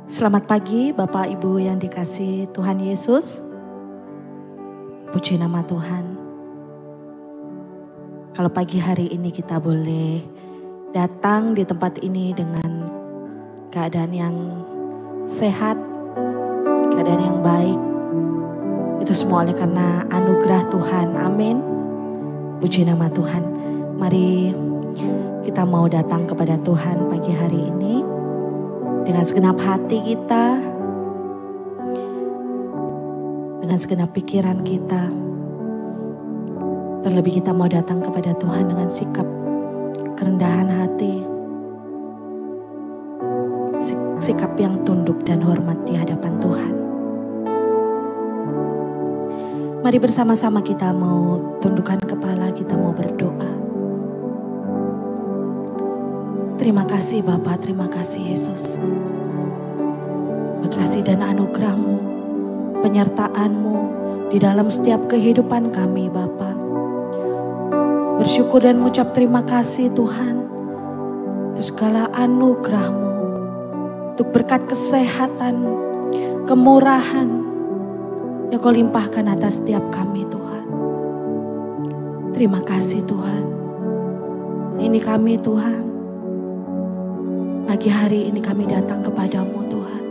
Selamat pagi Bapak Ibu yang dikasihi Tuhan Yesus. Puji nama Tuhan. Kalau pagi hari ini kita boleh datang di tempat ini dengan keadaan yang sehat, keadaan yang baik, itu semua oleh karena anugerah Tuhan. Amin. Puji nama Tuhan. Mari kita mau datang kepada Tuhan pagi hari ini dengan segenap hati kita, dengan segenap pikiran kita. Terlebih kita mau datang kepada Tuhan dengan sikap kerendahan hati, sikap yang tunduk dan hormat di hadapan Tuhan. Mari bersama-sama kita mau tundukkan kepala, kita mau berdoa. Terima kasih Bapa, terima kasih Yesus. Kasih dan anugerah-Mu, penyertaan-Mu di dalam setiap kehidupan kami Bapa. Bersyukur dan mengucap terima kasih Tuhan untuk segala anugerah-Mu, untuk berkat kesehatan, kemurahan yang Kau limpahkan atas setiap kami Tuhan. Terima kasih Tuhan. Ini kami Tuhan. Pagi hari ini kami datang kepadamu Tuhan.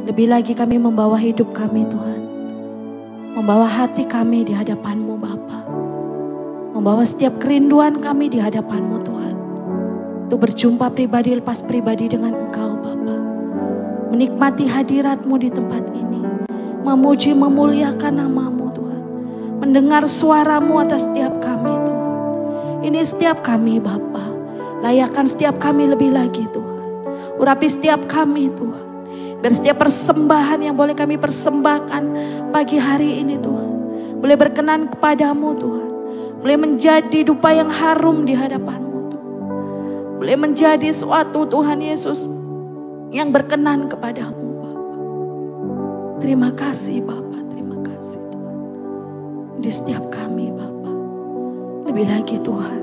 Lebih lagi kami membawa hidup kami Tuhan. Membawa hati kami di hadapan-Mu Bapa. Membawa setiap kerinduan kami di hadapan-Mu Tuhan. Untuk berjumpa pribadi lepas pribadi dengan Engkau Bapa. Menikmati hadirat-Mu di tempat ini. Memuji memuliakan nama-Mu Tuhan. Mendengar suara-Mu atas setiap kami Tuhan. Ini setiap kami Bapa. Layakkan setiap kami lebih lagi Tuhan. Urapi setiap kami Tuhan. Biar setiap persembahan yang boleh kami persembahkan pagi hari ini Tuhan. Boleh berkenan kepadamu Tuhan. Boleh menjadi dupa yang harum di hadapan-Mu Tuhan. Boleh menjadi suatu Tuhan Yesus yang berkenan kepadamu Bapa. Terima kasih Bapa, terima kasih Tuhan. Di setiap kami Bapa. Lebih lagi Tuhan,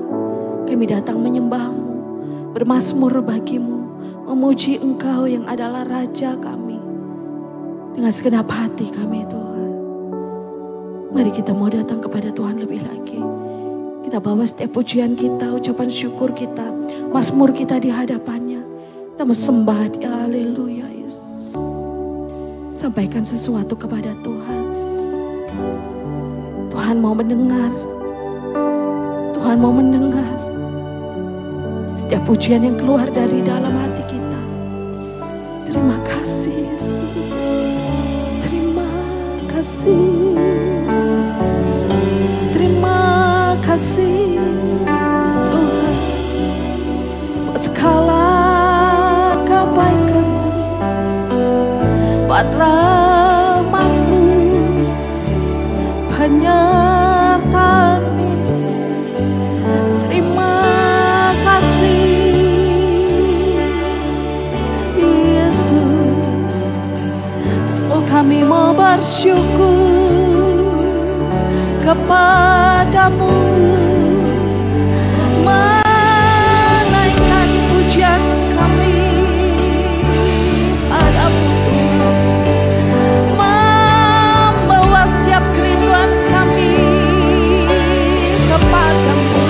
kami datang menyembah-Mu. Bermazmur bagimu, memuji Engkau yang adalah Raja kami. Dengan segenap hati kami Tuhan. Mari kita mau datang kepada Tuhan lebih lagi. Kita bawa setiap pujian kita, ucapan syukur kita, mazmur kita di hadapannya. Kita mau sembah dia, haleluya Yesus. Sampaikan sesuatu kepada Tuhan. Tuhan mau mendengar. Tuhan mau mendengar. Setiap pujian yang keluar dari dalam hati kita. Terima kasih Yesus. Terima kasih. Terima kasih Tuhan. Buat segala kebaikan. Buat rahmat-Mu. Penyertaan. Terima kami mau bersyukur kepadamu, menaikkan pujian kami padamu, membawa setiap kerinduan kami kepadamu.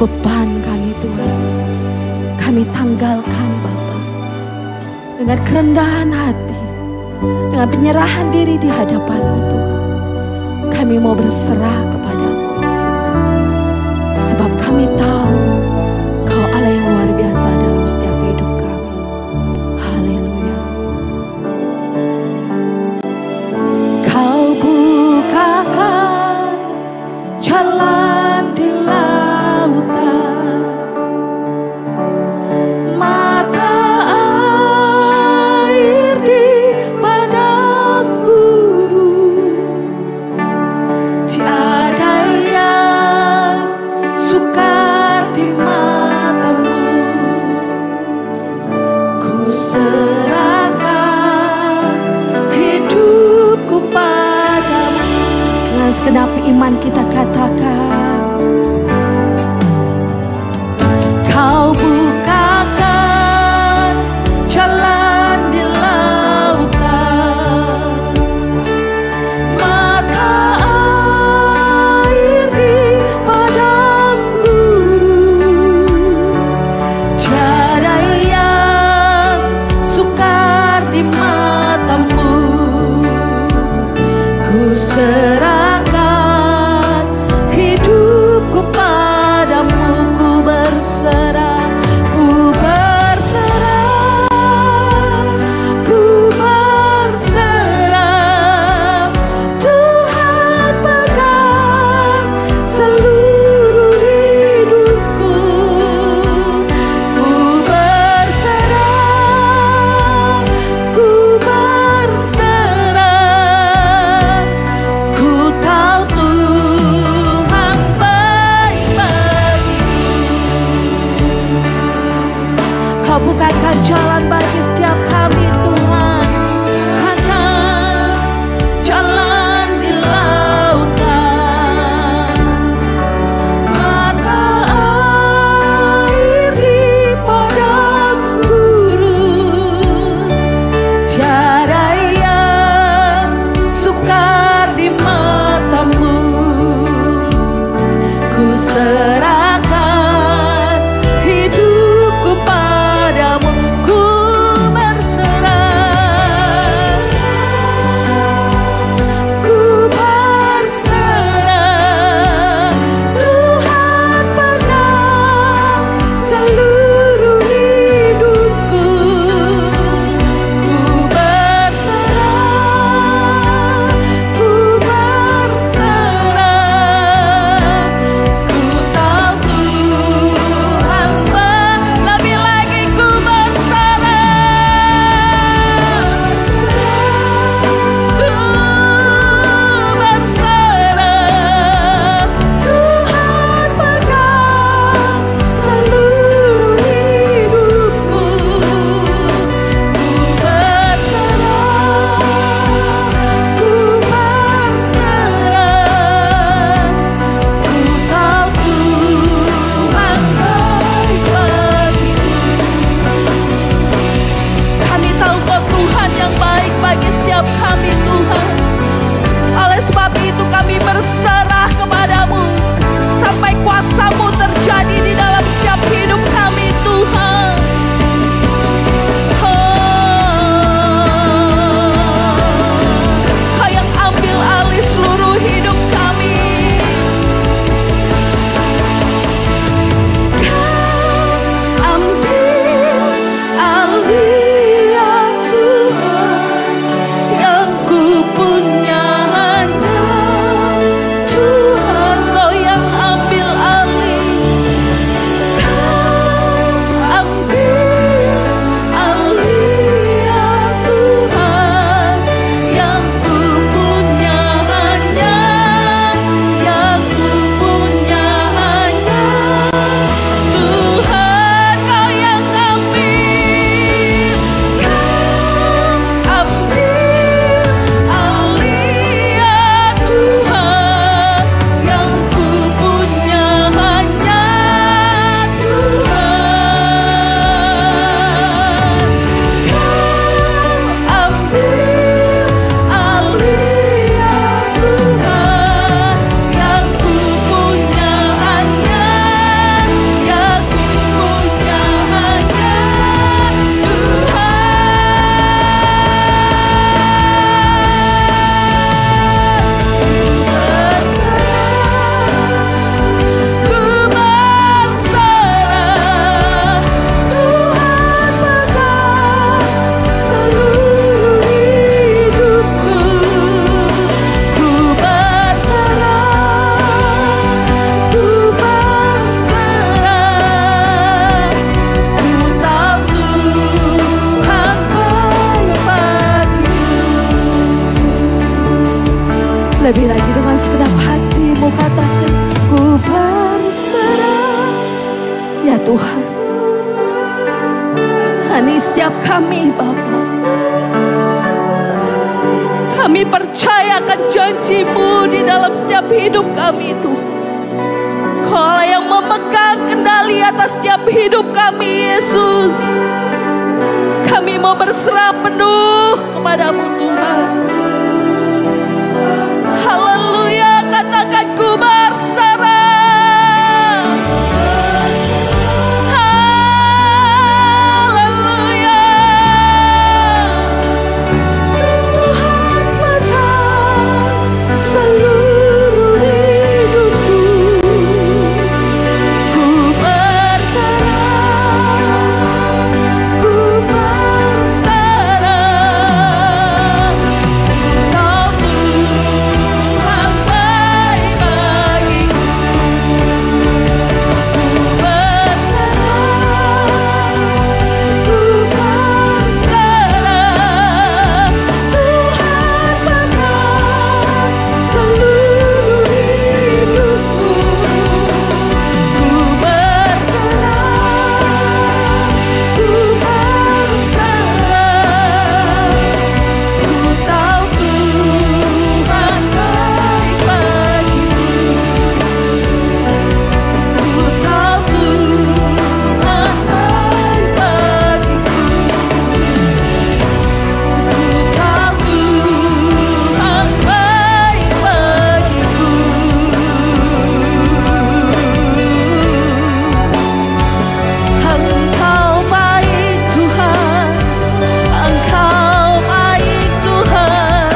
Beban kami Tuhan, kami tanggalkan Bapa. Dengan kerendahan hati, dengan penyerahan diri di hadapan-Mu Tuhan. Kami mau berserah kepadamu Yesus. Sebab kami tahu Kau Allah yang luar biasa dalam setiap hidup kami. Haleluya. Kau bukakan jalan di lautan, mata air di padang gurun. Tiada yang sukar di matamu. Ku serahkan hidupku padamu. Segenap iman kita katakan. Kau bukakan jalan di lautan, mata air di padang gurun. Tiada yang sukar di matamu. Ku serahkan hidupku padamu. Ku berserah, ku berserah, ku berserah. Tuhan pegang seluruh hidupku. Ku berserah, ku berserah. Ku tahu Tuhan baik bagiku. Kau bukakan jalan bagi setiap kami Tuhan. Hanya jalan di lautan, mata air di padang gurun. Tiada yang sukar di matamu. Ku serahkan hidupku padamu. Ku berserah, ku berserah. Tuhan pegang seluruh hidupku. Ku berserah, ku berserah. Ku tahu Tuhan lebih lagi. Ku berserah, ku berserah. Tuhan pegang seluruh hidupku. Ku berserah, ku berserah. Ku tahu Tuhan baik bagiku. Kami tahu Kau Tuhan yang baik bagi setiap kami Tuhan. Oleh sebab itu kami berserah kepadamu sampai kuasa-Mu terjadi di dalam setiap hidup kami Tuhan. Kau yang ambil alih seluruh hidup kami. Ambil alih ya Tuhan, yang ku punya hanya Tuhan. Kau yang ambil alih Lebih lagi dengan segenap hatimu katakan, ku berserah. Ya Tuhan, ini setiap kami Bapa, kami percayakan janji-Mu di dalam setiap hidup kami Tuhan. Kau yang memegang kendali atas setiap hidup kami Yesus. Kami mau berserah penuh kepadamu Tuhan. Haleluya, katakan ku berserah. Haleluya. Tuhan pegang seluruh hidupku. Ku berserah. Ku berserah. Kau Tuhan baik bagiku. Ku berserah. Ku berserah. Tuhan pegang seluruh hidupku. Ku berserah. Ku berserah. Ku tahu Tuhan baik bagiku. Ku tahu Tuhan baik bagiku. Ku tahu Tuhan baik bagiku. Engkau baik Tuhan, Engkau baik Tuhan,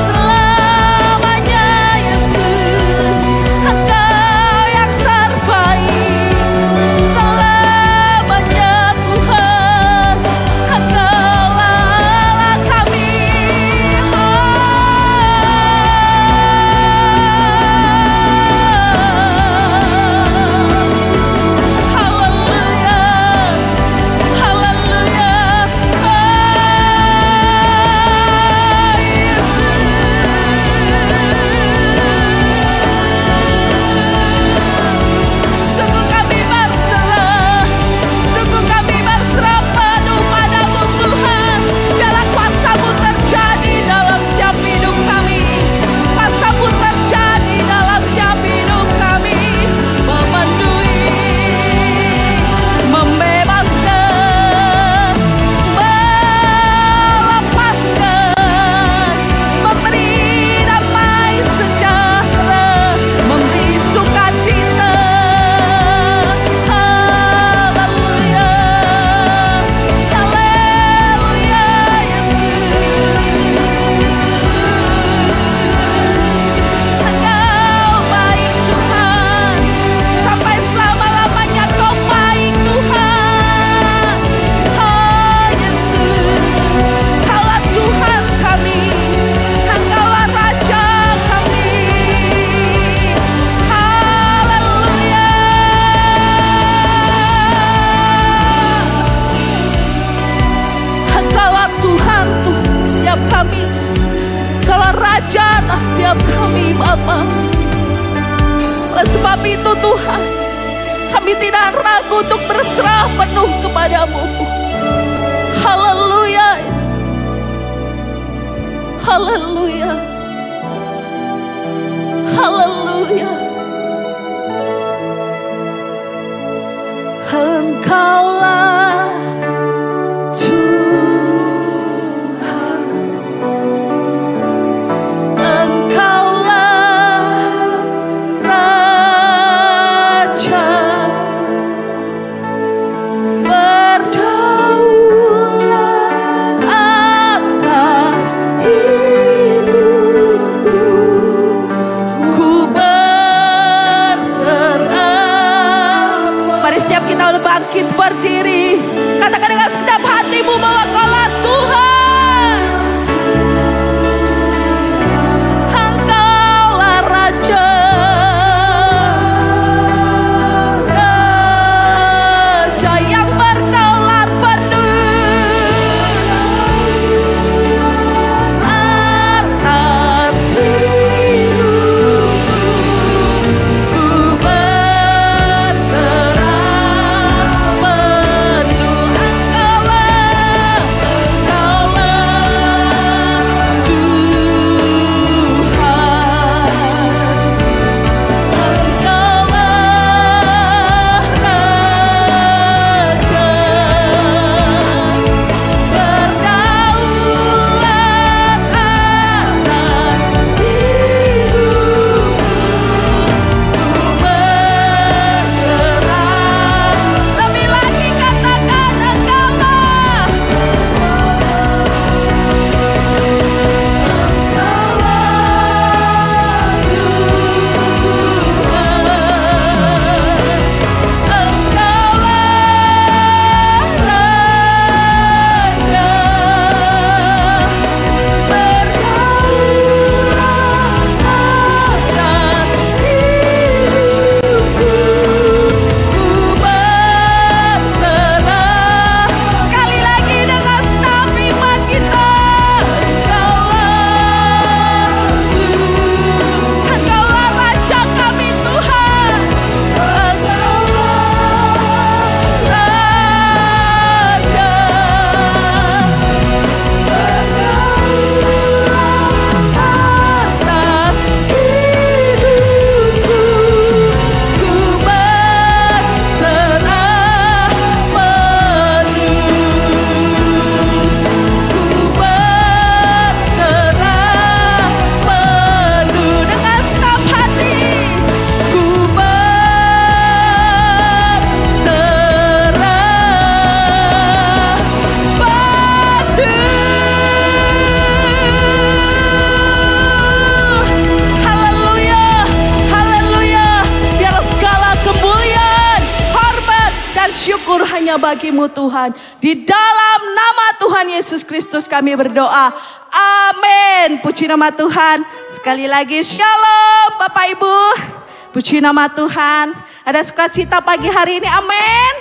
selamanya Yesus. Engkau yang terbaik, selamanya Tuhan. Engkaulah Allah kami. Haleluya, haleluya. Sungguh kami berserah, sungguh kami berserah penuh padamu Tuhan. Biarlah kuasa-Mu terjadi dalam setiap hidup kami. Kuasa-Mu terjadi dalam setiap hidup kami. Memenuhi, membebaskan, melepaskan, memberi damai sejahtera, memberi sukacita. Haleluya, haleluya Yesus. Engkau baik Tuhan, sampai selama-lamanya Kau baik Tuhan. Oh Yesus, Kaulah Tuhan kami, Engkaulah Raja kami. Haleluya. Engkaulah Tuhan tuh setiap kami, Engkaulah Raja atas setiap kami Bapa. Oleh sebab itu Tuhan, kami tidak ragu untuk berserah penuh kepadamu. Haleluya, haleluya, haleluya. Engkaulah Tuhan, Engkaulah Raja, berdaulat atas hidupku. Ku berserah. Mari setiap kita bangkit berdiri. hanya bagimu Tuhan. Di dalam nama Tuhan Yesus Kristus kami berdoa. Amin. Puji nama Tuhan. Sekali lagi shalom Bapak Ibu. Puji nama Tuhan. Ada sukacita pagi hari ini. Amin.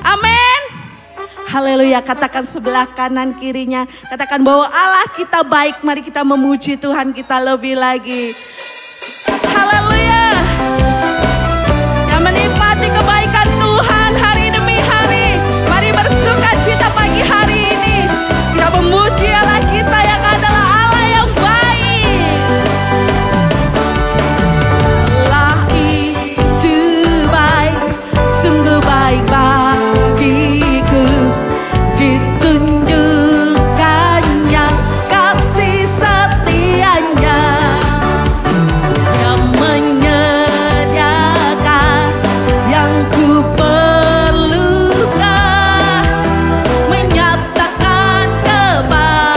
Amin. Haleluya. Katakan sebelah kanan kirinya. Katakan bahwa Allah kita baik. Mari kita memuji Tuhan kita lebih lagi. Haleluya. Yang menikmati kebaikan Tuhan hari demi hari. Mari bersukacita pagi hari ini. Kita memuji Allah kita yang adalah Allah yang baik. Allah itu baik, sungguh baik bagiku. Ditunjukkannya kasih setianya yang menyediakan yang ku perlukan, menyatakan kepada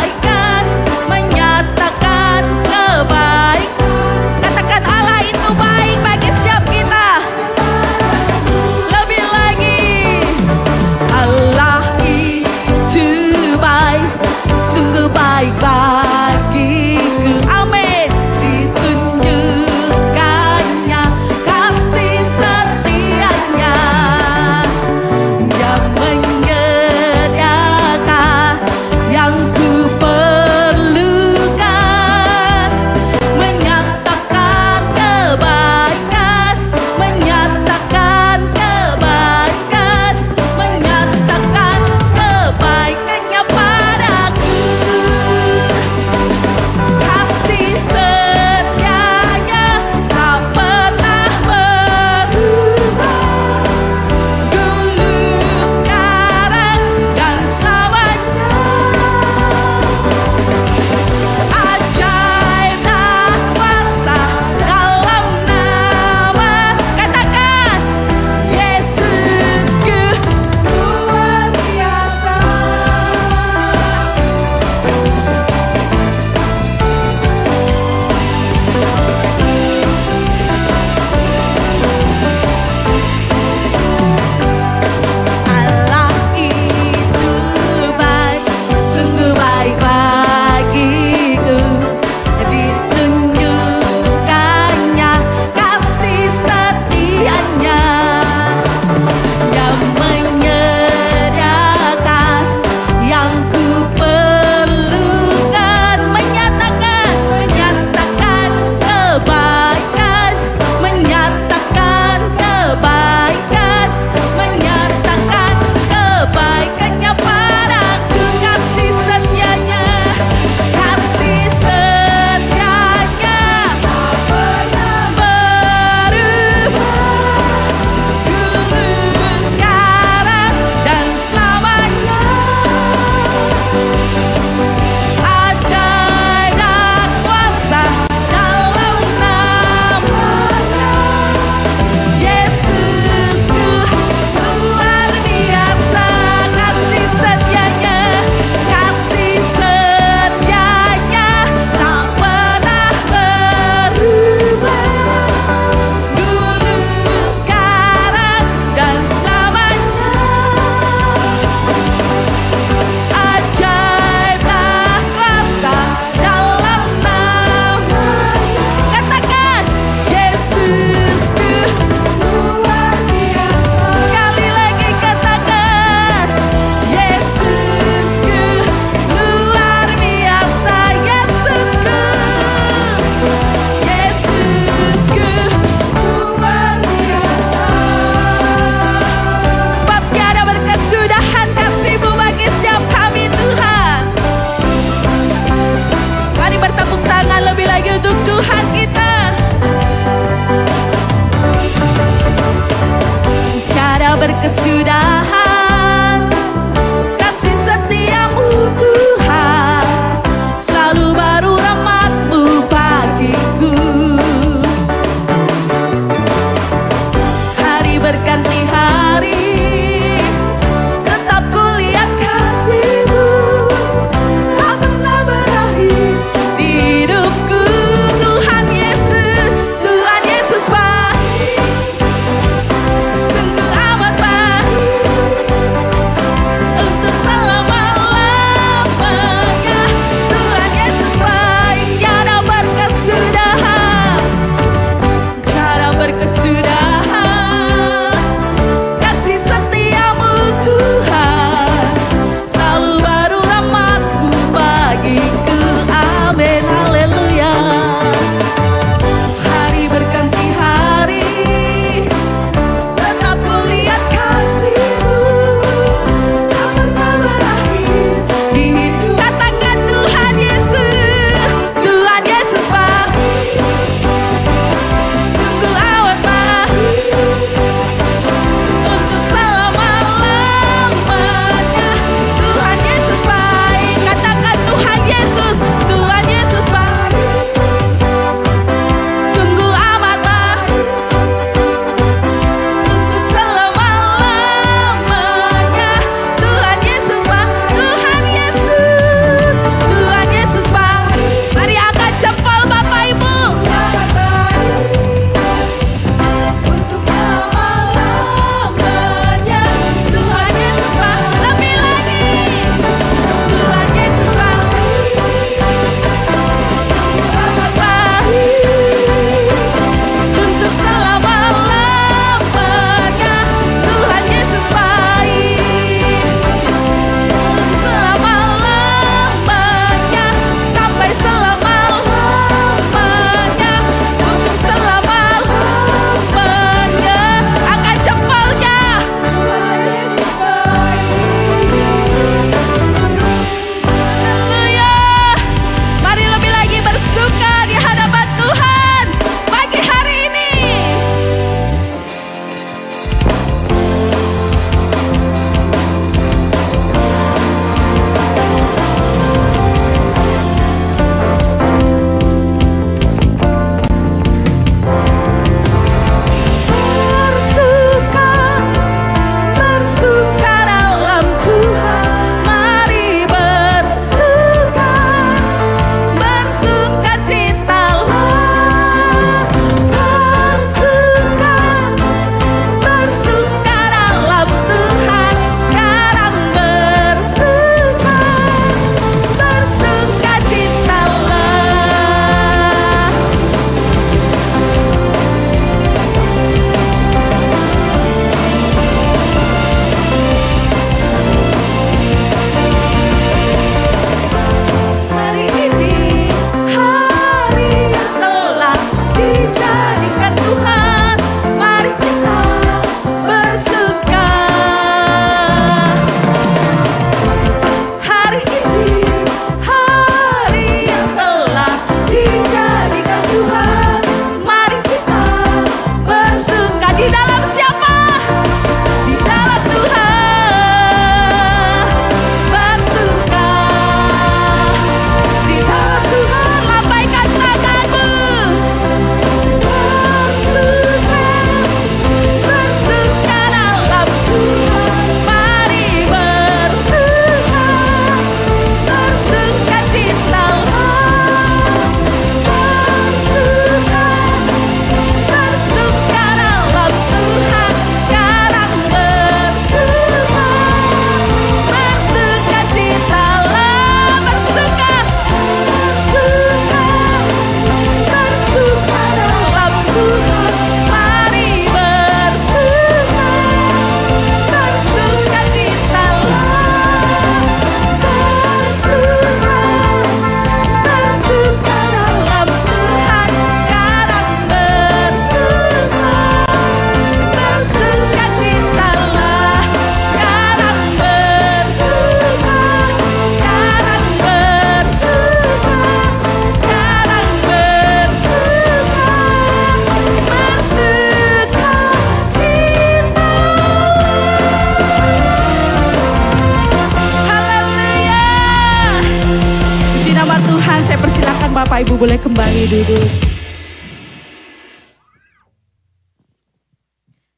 Bapak Ibu boleh kembali duduk.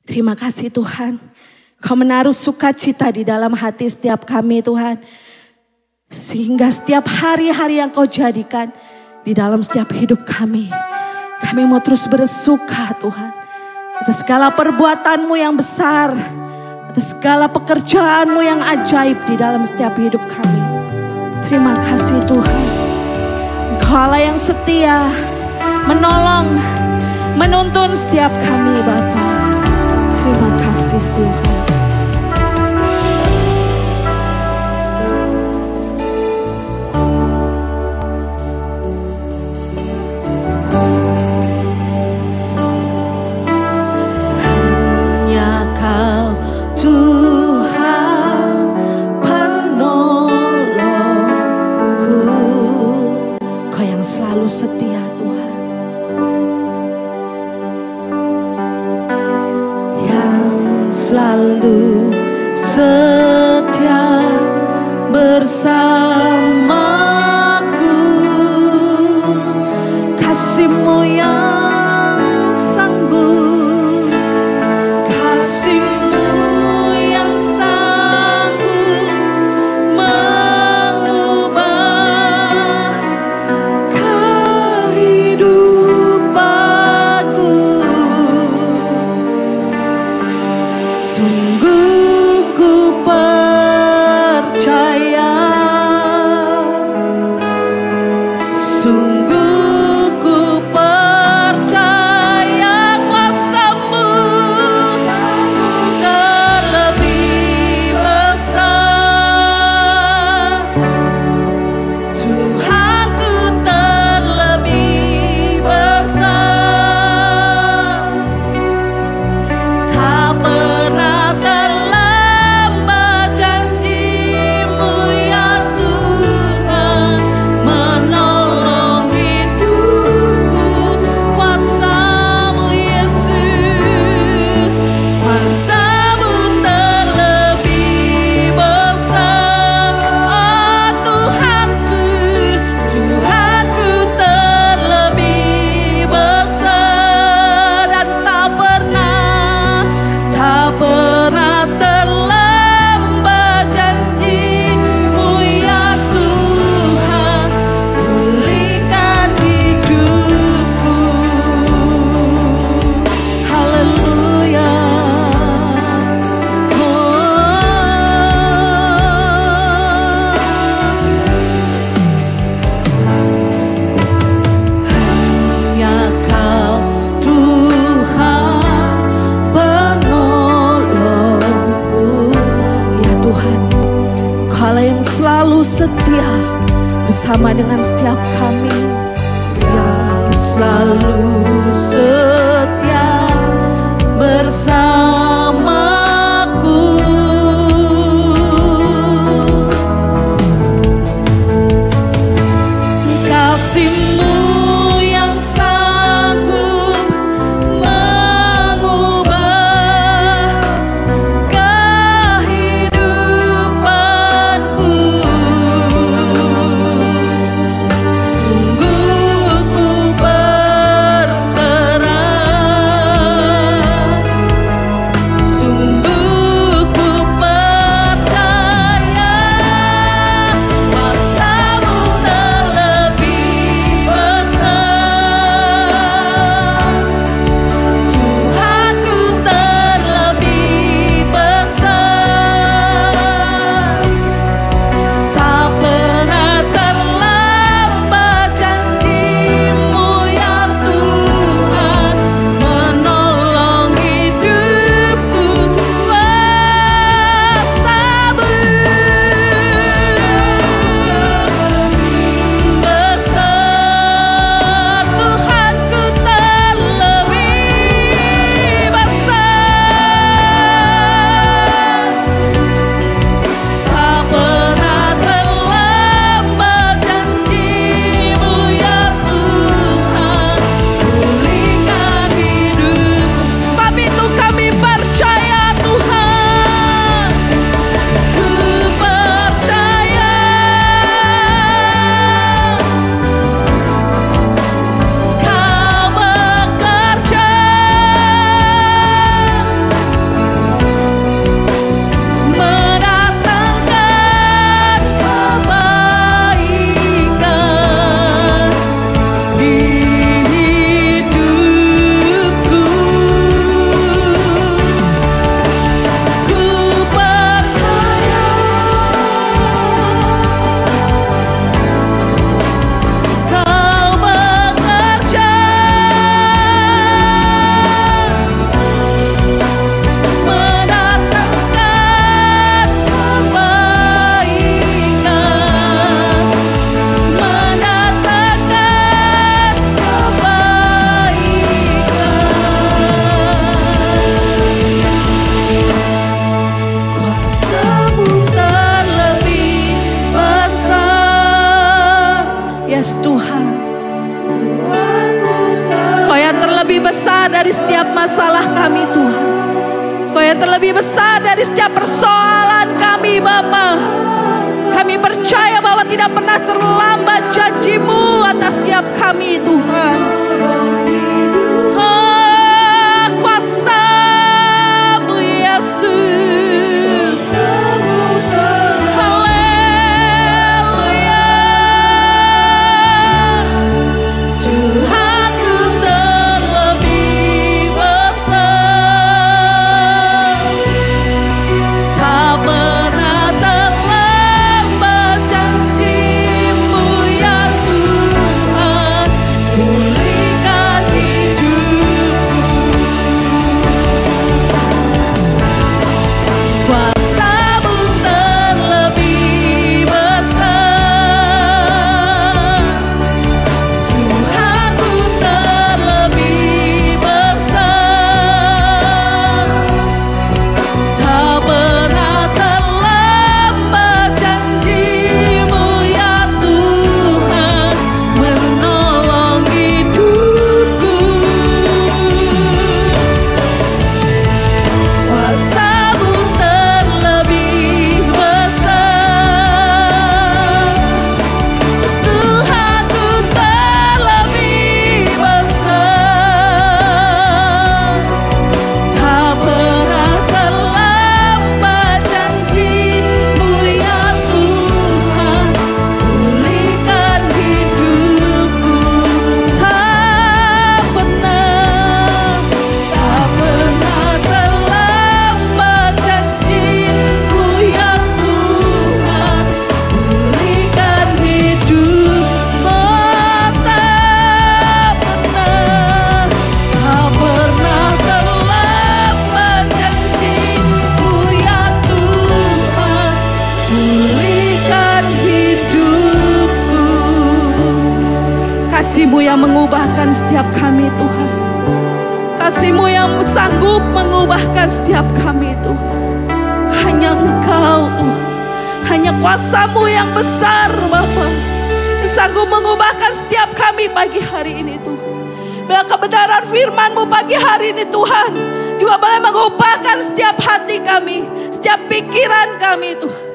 Terima kasih Tuhan. Kau menaruh sukacita di dalam hati setiap kami Tuhan. Sehingga setiap hari-hari yang Kau jadikan di dalam setiap hidup kami. Kami mau terus bersuka Tuhan. Atas segala perbuatan-Mu yang besar. Atas segala pekerjaan-Mu yang ajaib di dalam setiap hidup kami. Terima kasih Tuhan. Engkau Allah yang setia, menolong, menuntun setiap kami Bapa. Terima kasih Tuhan. Hanya Kau Tuhan penolongku. Kau yang selalu setia Tuhan. Selalu setia bersamaku, kasih-Mu yang sanggup, kasih-Mu yang sanggup mengubah kehidupanku. Sungguh ku percaya, sungguh ku percaya kuasa-Mu terlebih besar. Tuhanku terlebih besar. Tak pernah terlambat janji-Mu ya Tuhan, menolong hidupku. Kuasa-Mu Yesus, kuasa-Mu terlebih besar. Oh Tuhanku, Tuhanku terlebih besar. Dan tak pernah terlambat janji-Mu ya Tuhan, pulihkan hidupku. Haleluya. Hanya Kau Tuhan penolongku. Ya Tuhan, Kau Allah yang selalu setia bersama dengan setiap kami, yang selalu setia bersamaku. Kasih-Mu yang sanggup mengubah kehidupanku. Sungguh ku percaya. terlebih besar dari setiap masalah kami Tuhan. Kau yang terlebih besar dari setiap persoalan kami Bapa. Kami percaya bahwa tidak pernah terlambat janji-Mu atas setiap kami Tuhan. Kuasa-Mu Yesus. Haleluya. Tuhanku terlebih besar. Tak pernah terlambat janji-Mu ya Tuhan. Pulihkan hidupku. Kuasa-Mu terlebih besar. Tuhanku terlebih besar. Tak pernah terlambat janji-Mu ya Tuhan. Menolong hidupku. Kuasa-Mu terlebih besar. Tuhanku terlebih besar. Tak pernah terlambat janji-Mu ya Tuhan. Pulihkan hidupku. Tak pernah terlambat janji-Mu ya Tuhan. Pulihkan hidupku. Tak pernah terlambat janji-Mu ya Tuhan. Pulihkan hidupku. Kasih-Mu yang mengubahkan setiap kami Tuhan. Kasih-Mu yang sanggup mengubahkan setiap kami Tuhan. Hanya Engkau Tuhan. Hanya kuasa-Mu yang besar Bapa, yang sanggup mengubahkan setiap kami pagi hari ini Tuhan. Bila kebenaran firman-Mu pagi hari ini Tuhan juga boleh mengubahkan setiap hati kami, setiap pikiran kami Tuhan,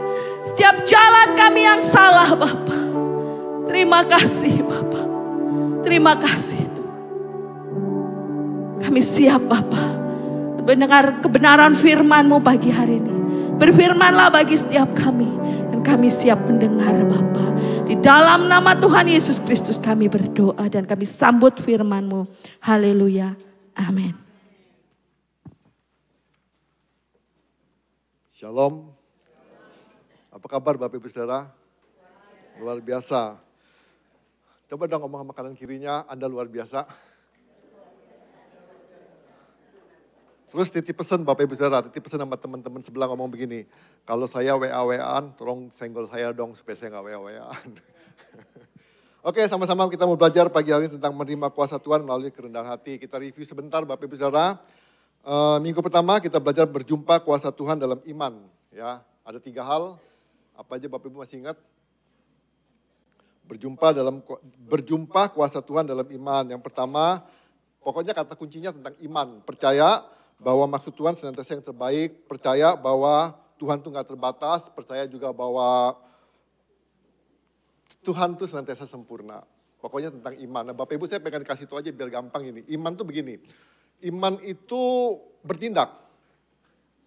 setiap jalan kami yang salah Bapa. Terima kasih Bapa. Terima kasih Tuhan. Kami siap Bapa mendengar kebenaran firman-Mu pagi hari ini. Berfirmanlah bagi setiap kami, dan kami siap mendengar Bapa. Di dalam nama Tuhan Yesus Kristus kami berdoa dan kami sambut firman-Mu. Haleluya. Amin. Shalom. Apa kabar Bapak Ibu Saudara? Luar biasa. Coba dong ngomong sama kanan kirinya, Anda luar biasa. Terus titip pesan Bapak Ibu Saudara, titip pesan sama teman-teman sebelah ngomong begini. Kalau saya WA-WA-an, tolong senggol saya dong supaya saya nggak WA-WA-an. Oke, sama-sama kita mau belajar pagi hari ini tentang menerima kuasa Tuhan melalui kerendahan hati. Kita review sebentar Bapak Ibu Saudara. Minggu pertama kita belajar berjumpa kuasa Tuhan dalam iman. Ya, ada 3 hal. Apa aja Bapak Ibu masih ingat? Berjumpa kuasa Tuhan dalam iman. Yang pertama, pokoknya kata kuncinya tentang iman. Percaya bahwa maksud Tuhan senantiasa yang terbaik. Percaya bahwa Tuhan itu nggak terbatas. Percaya juga bahwa Tuhan itu senantiasa sempurna. Pokoknya tentang iman. Nah, Bapak Ibu saya pengen kasih itu aja biar gampang ini. Iman itu begini. Iman itu bertindak.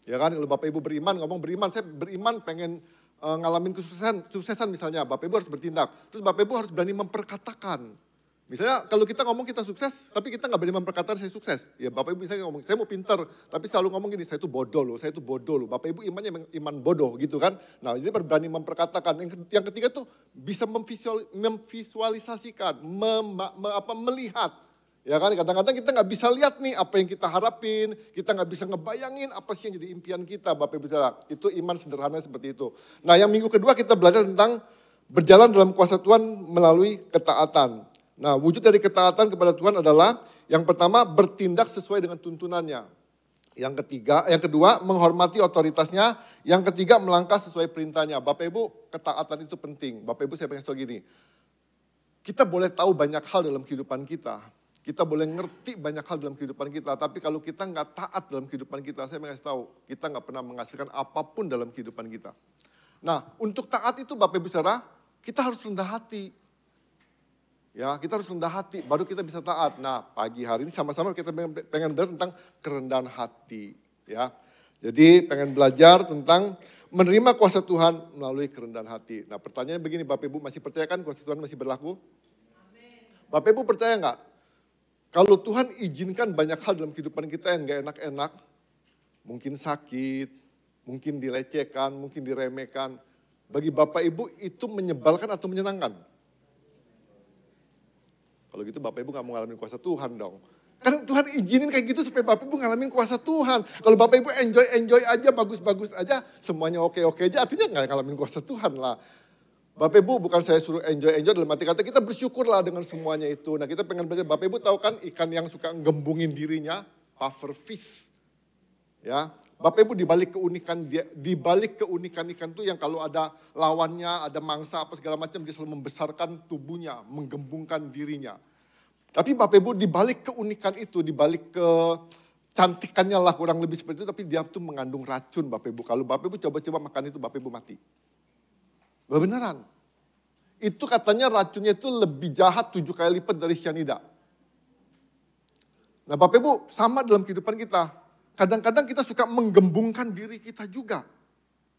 Ya kan, kalau Bapak Ibu beriman, ngomong beriman, saya beriman pengen ngalamin kesuksesan misalnya, Bapak Ibu harus bertindak. Terus Bapak Ibu harus berani memperkatakan. Misalnya kalau kita ngomong kita sukses, tapi kita nggak berani memperkatakan saya sukses. Ya Bapak Ibu misalnya ngomong, saya mau pinter, tapi selalu ngomong gini, saya itu bodoh loh, saya itu bodoh loh. Bapak Ibu imannya iman bodoh gitu kan. Nah jadi berani memperkatakan. Yang ketiga tuh bisa memvisualisasikan, melihat. Ya kan, kadang-kadang kita nggak bisa lihat nih apa yang kita harapin, kita nggak bisa ngebayangin apa sih yang jadi impian kita, Bapak Ibu Saudara. Itu iman sederhana seperti itu. Nah yang minggu kedua kita belajar tentang berjalan dalam kuasa Tuhan melalui ketaatan. Nah wujud dari ketaatan kepada Tuhan adalah yang pertama bertindak sesuai dengan tuntunannya. Yang kedua menghormati otoritasnya. Yang ketiga melangkah sesuai perintahnya. Bapak Ibu ketaatan itu penting. Bapak Ibu saya pengen tahu gini, kita boleh tahu banyak hal dalam kehidupan kita. Kita boleh ngerti banyak hal dalam kehidupan kita, tapi kalau kita nggak taat dalam kehidupan kita, saya mengasih tahu, kita nggak pernah menghasilkan apapun dalam kehidupan kita. Nah, untuk taat itu Bapak Ibu Saudara, kita harus rendah hati. Ya, kita harus rendah hati, baru kita bisa taat. Nah, pagi hari ini sama-sama kita pengen belajar tentang kerendahan hati. Ya, jadi pengen belajar tentang menerima kuasa Tuhan melalui kerendahan hati. Nah, pertanyaannya begini, Bapak Ibu masih percaya kan kuasa Tuhan masih berlaku? Amin. Bapak Ibu percaya nggak? Kalau Tuhan izinkan banyak hal dalam kehidupan kita yang gak enak-enak, mungkin sakit, mungkin dilecehkan, mungkin diremehkan. Bagi Bapak Ibu itu menyebalkan atau menyenangkan? Kalau gitu Bapak Ibu gak mau ngalamin kuasa Tuhan dong. Karena Tuhan izinin kayak gitu supaya Bapak Ibu ngalamin kuasa Tuhan. Kalau Bapak Ibu enjoy aja, bagus-bagus aja, semuanya oke-oke aja, artinya gak ngalamin kuasa Tuhan lah. Bapak Ibu bukan saya suruh enjoy dalam arti kata kita bersyukurlah dengan semuanya itu. Nah kita pengen belajar, Bapak Ibu tahu kan ikan yang suka gembungin dirinya, puffer fish. Ya, Bapak Ibu dibalik keunikan ikan itu yang kalau ada lawannya, ada mangsa apa segala macam dia selalu membesarkan tubuhnya, menggembungkan dirinya. Tapi Bapak Ibu dibalik keunikan itu, dibalik kecantikannya lah kurang lebih seperti itu, tapi dia tuh mengandung racun Bapak Ibu. Kalau Bapak Ibu coba-coba makan itu Bapak Ibu mati. Beneran. Itu katanya racunnya itu lebih jahat 7 kali lipat dari cyanida. Nah Bapak Ibu sama dalam kehidupan kita. Kadang-kadang kita suka menggembungkan diri kita juga.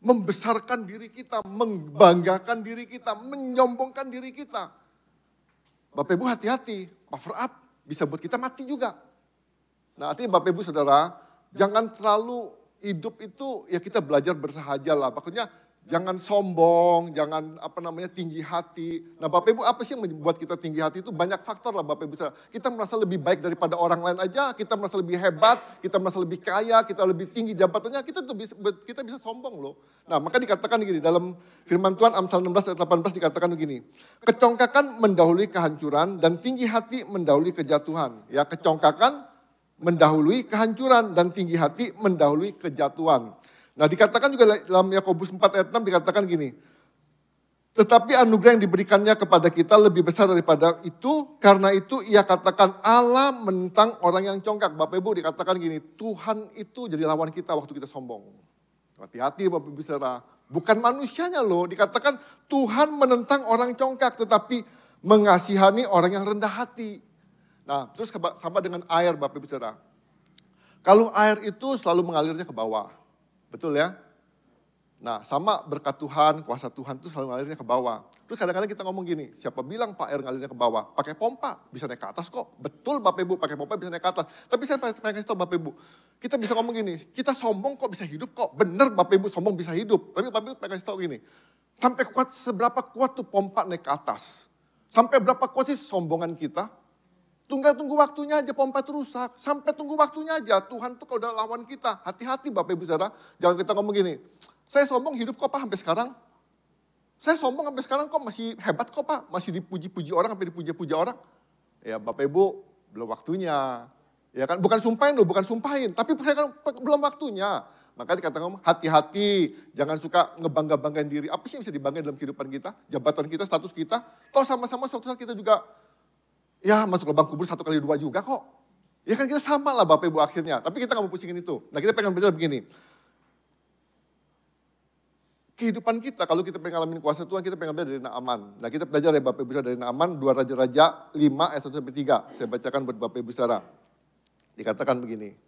Membesarkan diri kita, membanggakan diri kita, menyombongkan diri kita. Bapak Ibu hati-hati, power up bisa buat kita mati juga. Nah artinya Bapak Ibu Saudara, jangan terlalu hidup itu ya kita belajar bersahaja lah. Maksudnya jangan sombong, jangan tinggi hati. Nah Bapak Ibu apa sih yang membuat kita tinggi hati itu? Banyak faktor lah Bapak Ibu. Kita merasa lebih baik daripada orang lain aja, kita merasa lebih hebat, kita merasa lebih kaya, kita lebih tinggi jabatannya, kita bisa sombong loh. Nah maka dikatakan gini, dalam firman Tuhan Amsal 16 ayat 18 dikatakan begini. Kecongkakan mendahului kehancuran dan tinggi hati mendahului kejatuhan. Ya, kecongkakan mendahului kehancuran dan tinggi hati mendahului kejatuhan. Nah dikatakan juga dalam Yakobus 4 ayat 6 dikatakan gini. Tetapi anugerah yang diberikannya kepada kita lebih besar daripada itu. Karena itu ia katakan Allah menentang orang yang congkak. Bapak Ibu dikatakan gini, Tuhan itu jadi lawan kita waktu kita sombong. Hati-hati Bapak Ibu saudara. Bukan manusianya loh, dikatakan Tuhan menentang orang congkak tetapi mengasihani orang yang rendah hati. Nah terus sama dengan air Bapak Ibu saudara. Kalau air itu selalu mengalirnya ke bawah. Betul ya? Nah sama berkat Tuhan, kuasa Tuhan itu selalu ngalirnya ke bawah. Terus kadang-kadang kita ngomong gini, siapa bilang Pak air ngalirnya ke bawah? Pakai pompa, bisa naik ke atas kok. Betul Bapak Ibu, pakai pompa bisa naik ke atas. Tapi saya pengen kasih tahu Bapak Ibu, kita bisa ngomong gini, kita sombong kok bisa hidup kok. Bener Bapak Ibu, sombong bisa hidup. Tapi Bapak Ibu pengen kasih tahu gini, sampai seberapa kuat tuh pompa naik ke atas? Sampai berapa kuat sih sombongan kita? Tunggu waktunya aja pompa itu rusak. Sampai tunggu waktunya aja. Tuhan tuh kalau udah lawan kita. Hati-hati Bapak Ibu Saudara. Jangan kita ngomong gini. Saya sombong hidup kok Pak sampai sekarang. Saya sombong sampai sekarang kok masih hebat kok Pak. Masih dipuji-puji orang sampai dipuja-puja orang. Ya Bapak Ibu belum waktunya. Ya kan bukan sumpahin loh, bukan sumpahin. Tapi saya kan belum waktunya. Maka dikatakan hati-hati. Jangan suka ngebangga-banggain diri. Apa sih yang bisa dibanggain dalam kehidupan kita? Jabatan kita, status kita. Toh sama-sama suatu saat kita juga ya masuk lubang kubur 1 kali 2 juga kok. Ya kan kita sama lah Bapak Ibu akhirnya. Tapi kita gak mau pusingin itu. Nah kita pengen belajar begini. Kehidupan kita kalau kita pengen ngalamin kuasa Tuhan kita pengen belajar dari Naaman. Nah kita belajar ya Bapak Ibu dari Naaman 2 Raja-Raja 5 ayat 1-3. Saya bacakan buat Bapak Ibu saudara. Dikatakan begini.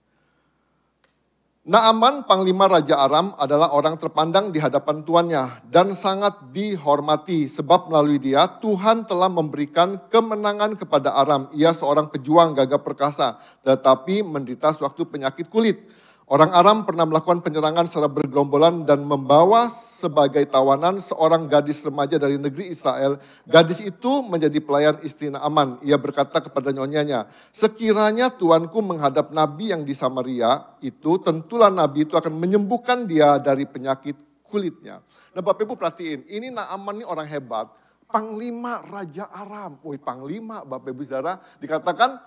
Naaman panglima Raja Aram adalah orang terpandang di hadapan tuannya dan sangat dihormati sebab melalui dia Tuhan telah memberikan kemenangan kepada Aram. Ia seorang pejuang gagah perkasa tetapi menderita suatu penyakit kulit. Orang Aram pernah melakukan penyerangan secara bergerombolan dan membawa sebagai tawanan seorang gadis remaja dari negeri Israel. Gadis itu menjadi pelayan istri Naaman. Ia berkata kepada nyonyanya, sekiranya tuanku menghadap nabi yang di Samaria itu, tentulah nabi itu akan menyembuhkan dia dari penyakit kulitnya. Nah Bapak Ibu perhatiin, ini Naaman ini orang hebat. Panglima Raja Aram. Woi panglima Bapak Ibu saudara, dikatakan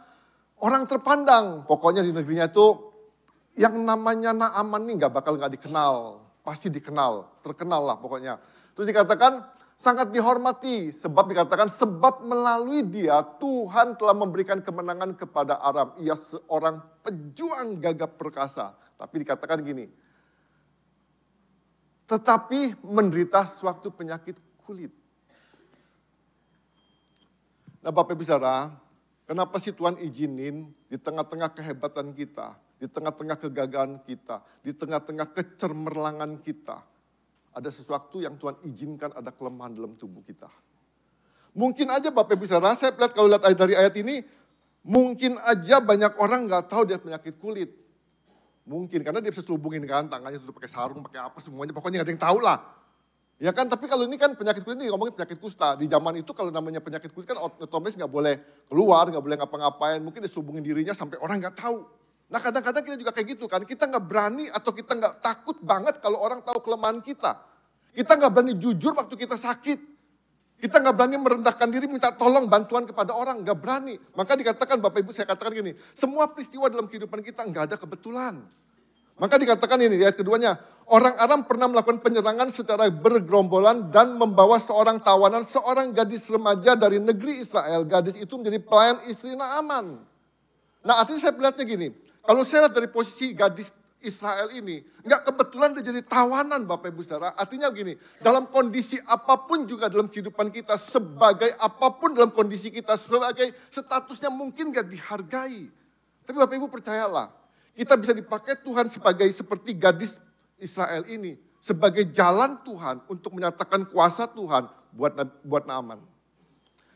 orang terpandang. Pokoknya di negerinya itu yang namanya Naaman nih gak bakal gak dikenal. Pasti dikenal, terkenal lah pokoknya. Terus dikatakan sangat dihormati. Sebab dikatakan, sebab melalui dia Tuhan telah memberikan kemenangan kepada Aram. Ia seorang pejuang gagah perkasa. Tapi dikatakan gini, tetapi menderita suatu penyakit kulit. Nah Bapak Ibu Saudara, kenapa sih Tuhan izinin di tengah-tengah kehebatan kita, di tengah-tengah kegagahan kita, di tengah-tengah kecermerlangan kita, ada sesuatu yang Tuhan izinkan, ada kelemahan dalam tubuh kita. Mungkin aja Bapak Ibu Saudara, saya lihat kalau lihat dari ayat ini, mungkin aja banyak orang nggak tahu dia penyakit kulit. Mungkin, karena dia bisa selubungin kan, tangannya tutup pakai sarung, pakai apa semuanya, pokoknya nggak ada yang tahu lah. Ya kan, tapi kalau ini kan penyakit kulit ini ngomongin penyakit kusta. Di zaman itu kalau namanya penyakit kulit kan otomatis nggak boleh keluar, nggak boleh ngapa-ngapain. Mungkin diselubungin dirinya sampai orang nggak tahu. Nah kadang-kadang kita juga kayak gitu kan, kita nggak berani atau kita nggak takut banget kalau orang tahu kelemahan kita. Kita nggak berani jujur waktu kita sakit. Kita nggak berani merendahkan diri, minta tolong bantuan kepada orang, nggak berani. Maka dikatakan Bapak Ibu, saya katakan gini, semua peristiwa dalam kehidupan kita nggak ada kebetulan. Maka dikatakan ini, ayat keduanya, orang Aram pernah melakukan penyerangan secara bergerombolan dan membawa seorang tawanan, seorang gadis remaja dari negeri Israel. Gadis itu menjadi pelayan istri Naaman. Nah artinya saya melihatnya gini, kalau saya lihat dari posisi gadis Israel ini, nggak kebetulan dia jadi tawanan Bapak Ibu Saudara. Artinya begini, dalam kondisi apapun juga dalam kehidupan kita, sebagai apapun dalam kondisi kita, sebagai statusnya mungkin nggak dihargai. Tapi Bapak Ibu percayalah, kita bisa dipakai Tuhan sebagai seperti gadis Israel ini. Sebagai jalan Tuhan untuk menyatakan kuasa Tuhan buat Naaman.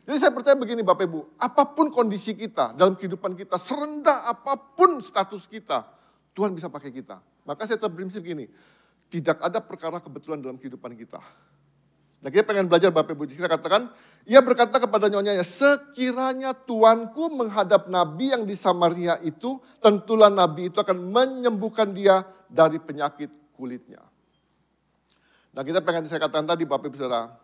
Jadi saya percaya begini Bapak Ibu, apapun kondisi kita dalam kehidupan kita, serendah apapun status kita, Tuhan bisa pakai kita. Maka saya tetap prinsip gini, tidak ada perkara kebetulan dalam kehidupan kita. Nah kita pengen belajar Bapak Ibu, kita katakan, ia berkata kepada nyonyanya, sekiranya tuanku menghadap nabi yang di Samaria itu, tentulah nabi itu akan menyembuhkan dia dari penyakit kulitnya. Nah kita pengen saya katakan tadi Bapak Ibu Saudara,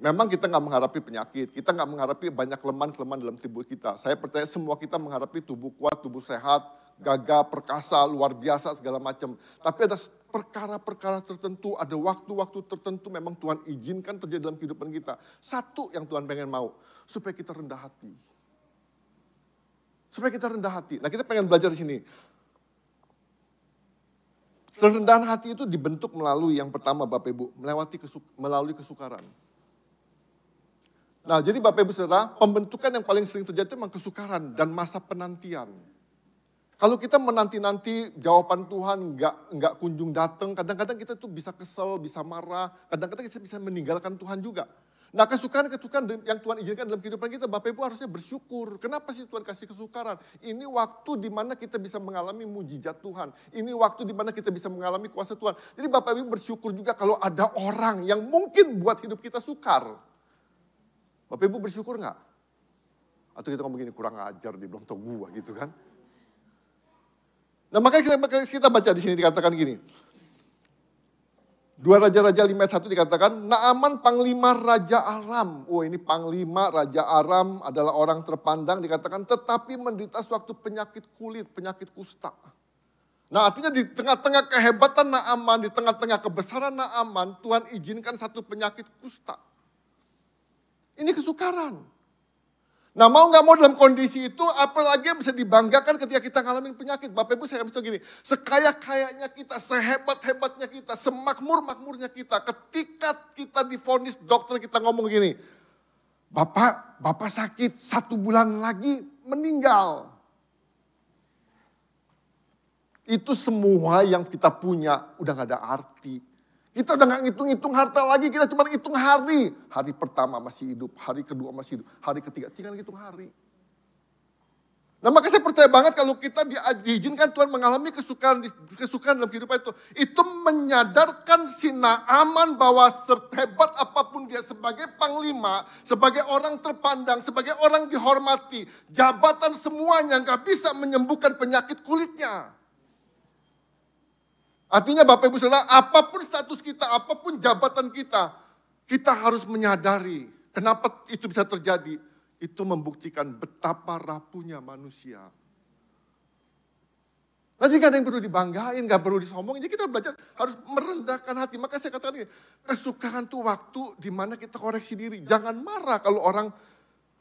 memang kita nggak menghadapi penyakit, kita nggak menghadapi banyak kelemahan-kelemahan dalam tubuh kita. Saya percaya semua kita menghadapi tubuh kuat, tubuh sehat, gagah, perkasa, luar biasa segala macam. Tapi ada perkara-perkara tertentu, ada waktu-waktu tertentu memang Tuhan izinkan terjadi dalam kehidupan kita. Satu yang Tuhan pengen mau, supaya kita rendah hati. Supaya kita rendah hati. Nah kita pengen belajar di sini. Kerendahan hati itu dibentuk melalui yang pertama Bapak Ibu, melalui kesukaran. Nah jadi Bapak Ibu Saudara, pembentukan yang paling sering terjadi itu memang kesukaran dan masa penantian. Kalau kita menanti-nanti jawaban Tuhan nggak kunjung datang, kadang-kadang kita tuh bisa kesel, bisa marah, kadang-kadang kita bisa meninggalkan Tuhan juga. Nah kesukaran-kesukaran yang Tuhan izinkan dalam kehidupan kita, Bapak Ibu harusnya bersyukur. Kenapa sih Tuhan kasih kesukaran? Ini waktu di mana kita bisa mengalami mujizat Tuhan. Ini waktu di mana kita bisa mengalami kuasa Tuhan. Jadi Bapak Ibu bersyukur juga kalau ada orang yang mungkin buat hidup kita sukar. Bapak Ibu bersyukur nggak? Atau kita ngomong gini, kurang ajar, dia belum tahu gua gitu kan. Nah makanya kita baca di sini dikatakan gini. 2 Raja-Raja 5 ayat 1 dikatakan, Naaman panglima Raja Aram. Oh ini panglima Raja Aram adalah orang terpandang dikatakan, tetapi menderita suatu penyakit kulit, penyakit kusta. Nah artinya di tengah-tengah kehebatan Naaman, di tengah-tengah kebesaran Naaman, Tuhan izinkan satu penyakit kusta. Ini kesukaran. Nah mau gak mau dalam kondisi itu, apalagi yang bisa dibanggakan ketika kita ngalamin penyakit. Bapak Ibu saya bisa gini, sekaya-kayanya kita, sehebat-hebatnya kita, semakmur-makmurnya kita, ketika kita divonis dokter kita ngomong gini, Bapak sakit 1 bulan lagi meninggal. Itu semua yang kita punya udah gak ada arti. Kita udah gak ngitung-ngitung harta lagi, kita cuma hitung hari. Hari pertama masih hidup, hari kedua masih hidup, hari ketiga tinggal hitung hari. Nah maka saya percaya banget kalau kita diizinkan Tuhan mengalami kesukaran dalam kehidupan itu. Itu menyadarkan si Naaman bahwa sehebat apapun dia sebagai panglima, sebagai orang terpandang, sebagai orang dihormati. Jabatan semuanya gak bisa menyembuhkan penyakit kulitnya. Artinya Bapak Ibu Saudara, apapun status kita, apapun jabatan kita, kita harus menyadari kenapa itu bisa terjadi. Itu membuktikan betapa rapuhnya manusia. Nanti gak ada yang perlu dibanggain, gak perlu disombongin. Jadi kita belajar harus merendahkan hati. Maka saya katakan ini, kesukaran itu waktu di mana kita koreksi diri. Jangan marah kalau orang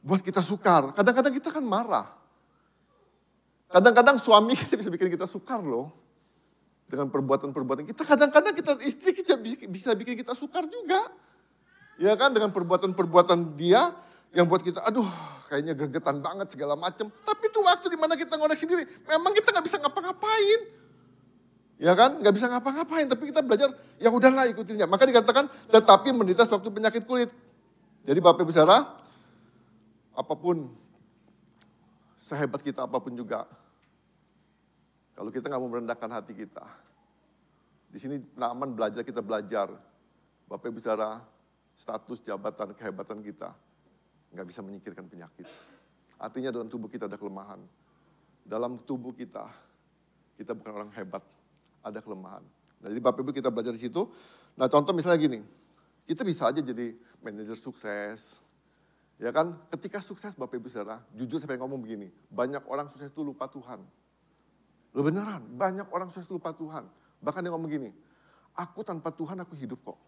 buat kita sukar. Kadang-kadang kita kan marah. Kadang-kadang suami kita bisa bikin kita sukar loh. Dengan perbuatan-perbuatan kita. Kadang-kadang istri kita bisa bikin kita sukar juga. Ya kan, dengan perbuatan-perbuatan dia yang buat kita, aduh kayaknya gregetan banget segala macam. Tapi itu waktu di mana kita ngoreksi diri. Memang kita gak bisa ngapa-ngapain. Ya kan, gak bisa ngapa-ngapain. Tapi kita belajar, ya udahlah ikutinnya. Maka dikatakan, tetapi menderita suatu penyakit kulit. Jadi Bapak Ibu Saudara, apapun, sehebat kita apapun juga. Kalau kita gak mau merendahkan hati kita. Di sini Naaman belajar, kita belajar. Bapak Ibu Saudara, status, jabatan, kehebatan kita. Nggak bisa menyingkirkan penyakit. Artinya dalam tubuh kita ada kelemahan. Dalam tubuh kita bukan orang hebat, ada kelemahan. Nah, jadi Bapak Ibu kita belajar di situ. Nah contoh misalnya gini, kita bisa aja jadi manajer sukses. Ya kan, ketika sukses Bapak Ibu Saudara, jujur saya pengen ngomong begini, banyak orang sukses itu lupa Tuhan. Loh beneran, banyak orang sukses itu lupa Tuhan. Bahkan dia ngomong gini, aku tanpa Tuhan aku hidup kok.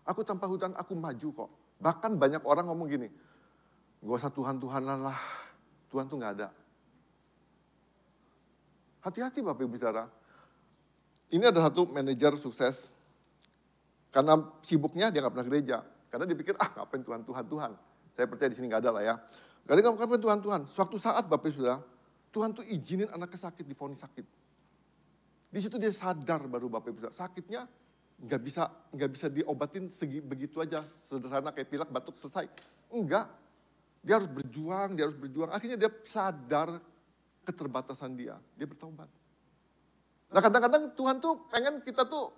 Aku tanpa Tuhan aku maju kok. Bahkan banyak orang ngomong gini, gak usah Tuhan-Tuhanan lah, Tuhan tuh gak ada. Hati-hati Bapak Ibu Saudara. Ini ada satu manajer sukses, karena sibuknya dia gak pernah gereja. Karena dia pikir, ngapain Tuhan. Saya percaya di sini gak ada lah ya. Gak ada ngapain Tuhan. Suatu saat Bapak Ibu Saudara, Tuhan tuh izinin anaknya sakit, divonis sakit. Di situ dia sadar baru Bapak Ibu Saudara, sakitnya nggak bisa diobatin begitu aja, sederhana kayak pilek, batuk, selesai. Enggak. Dia harus berjuang. Akhirnya dia sadar keterbatasan dia bertobat. Nah kadang-kadang Tuhan tuh pengen kita tuh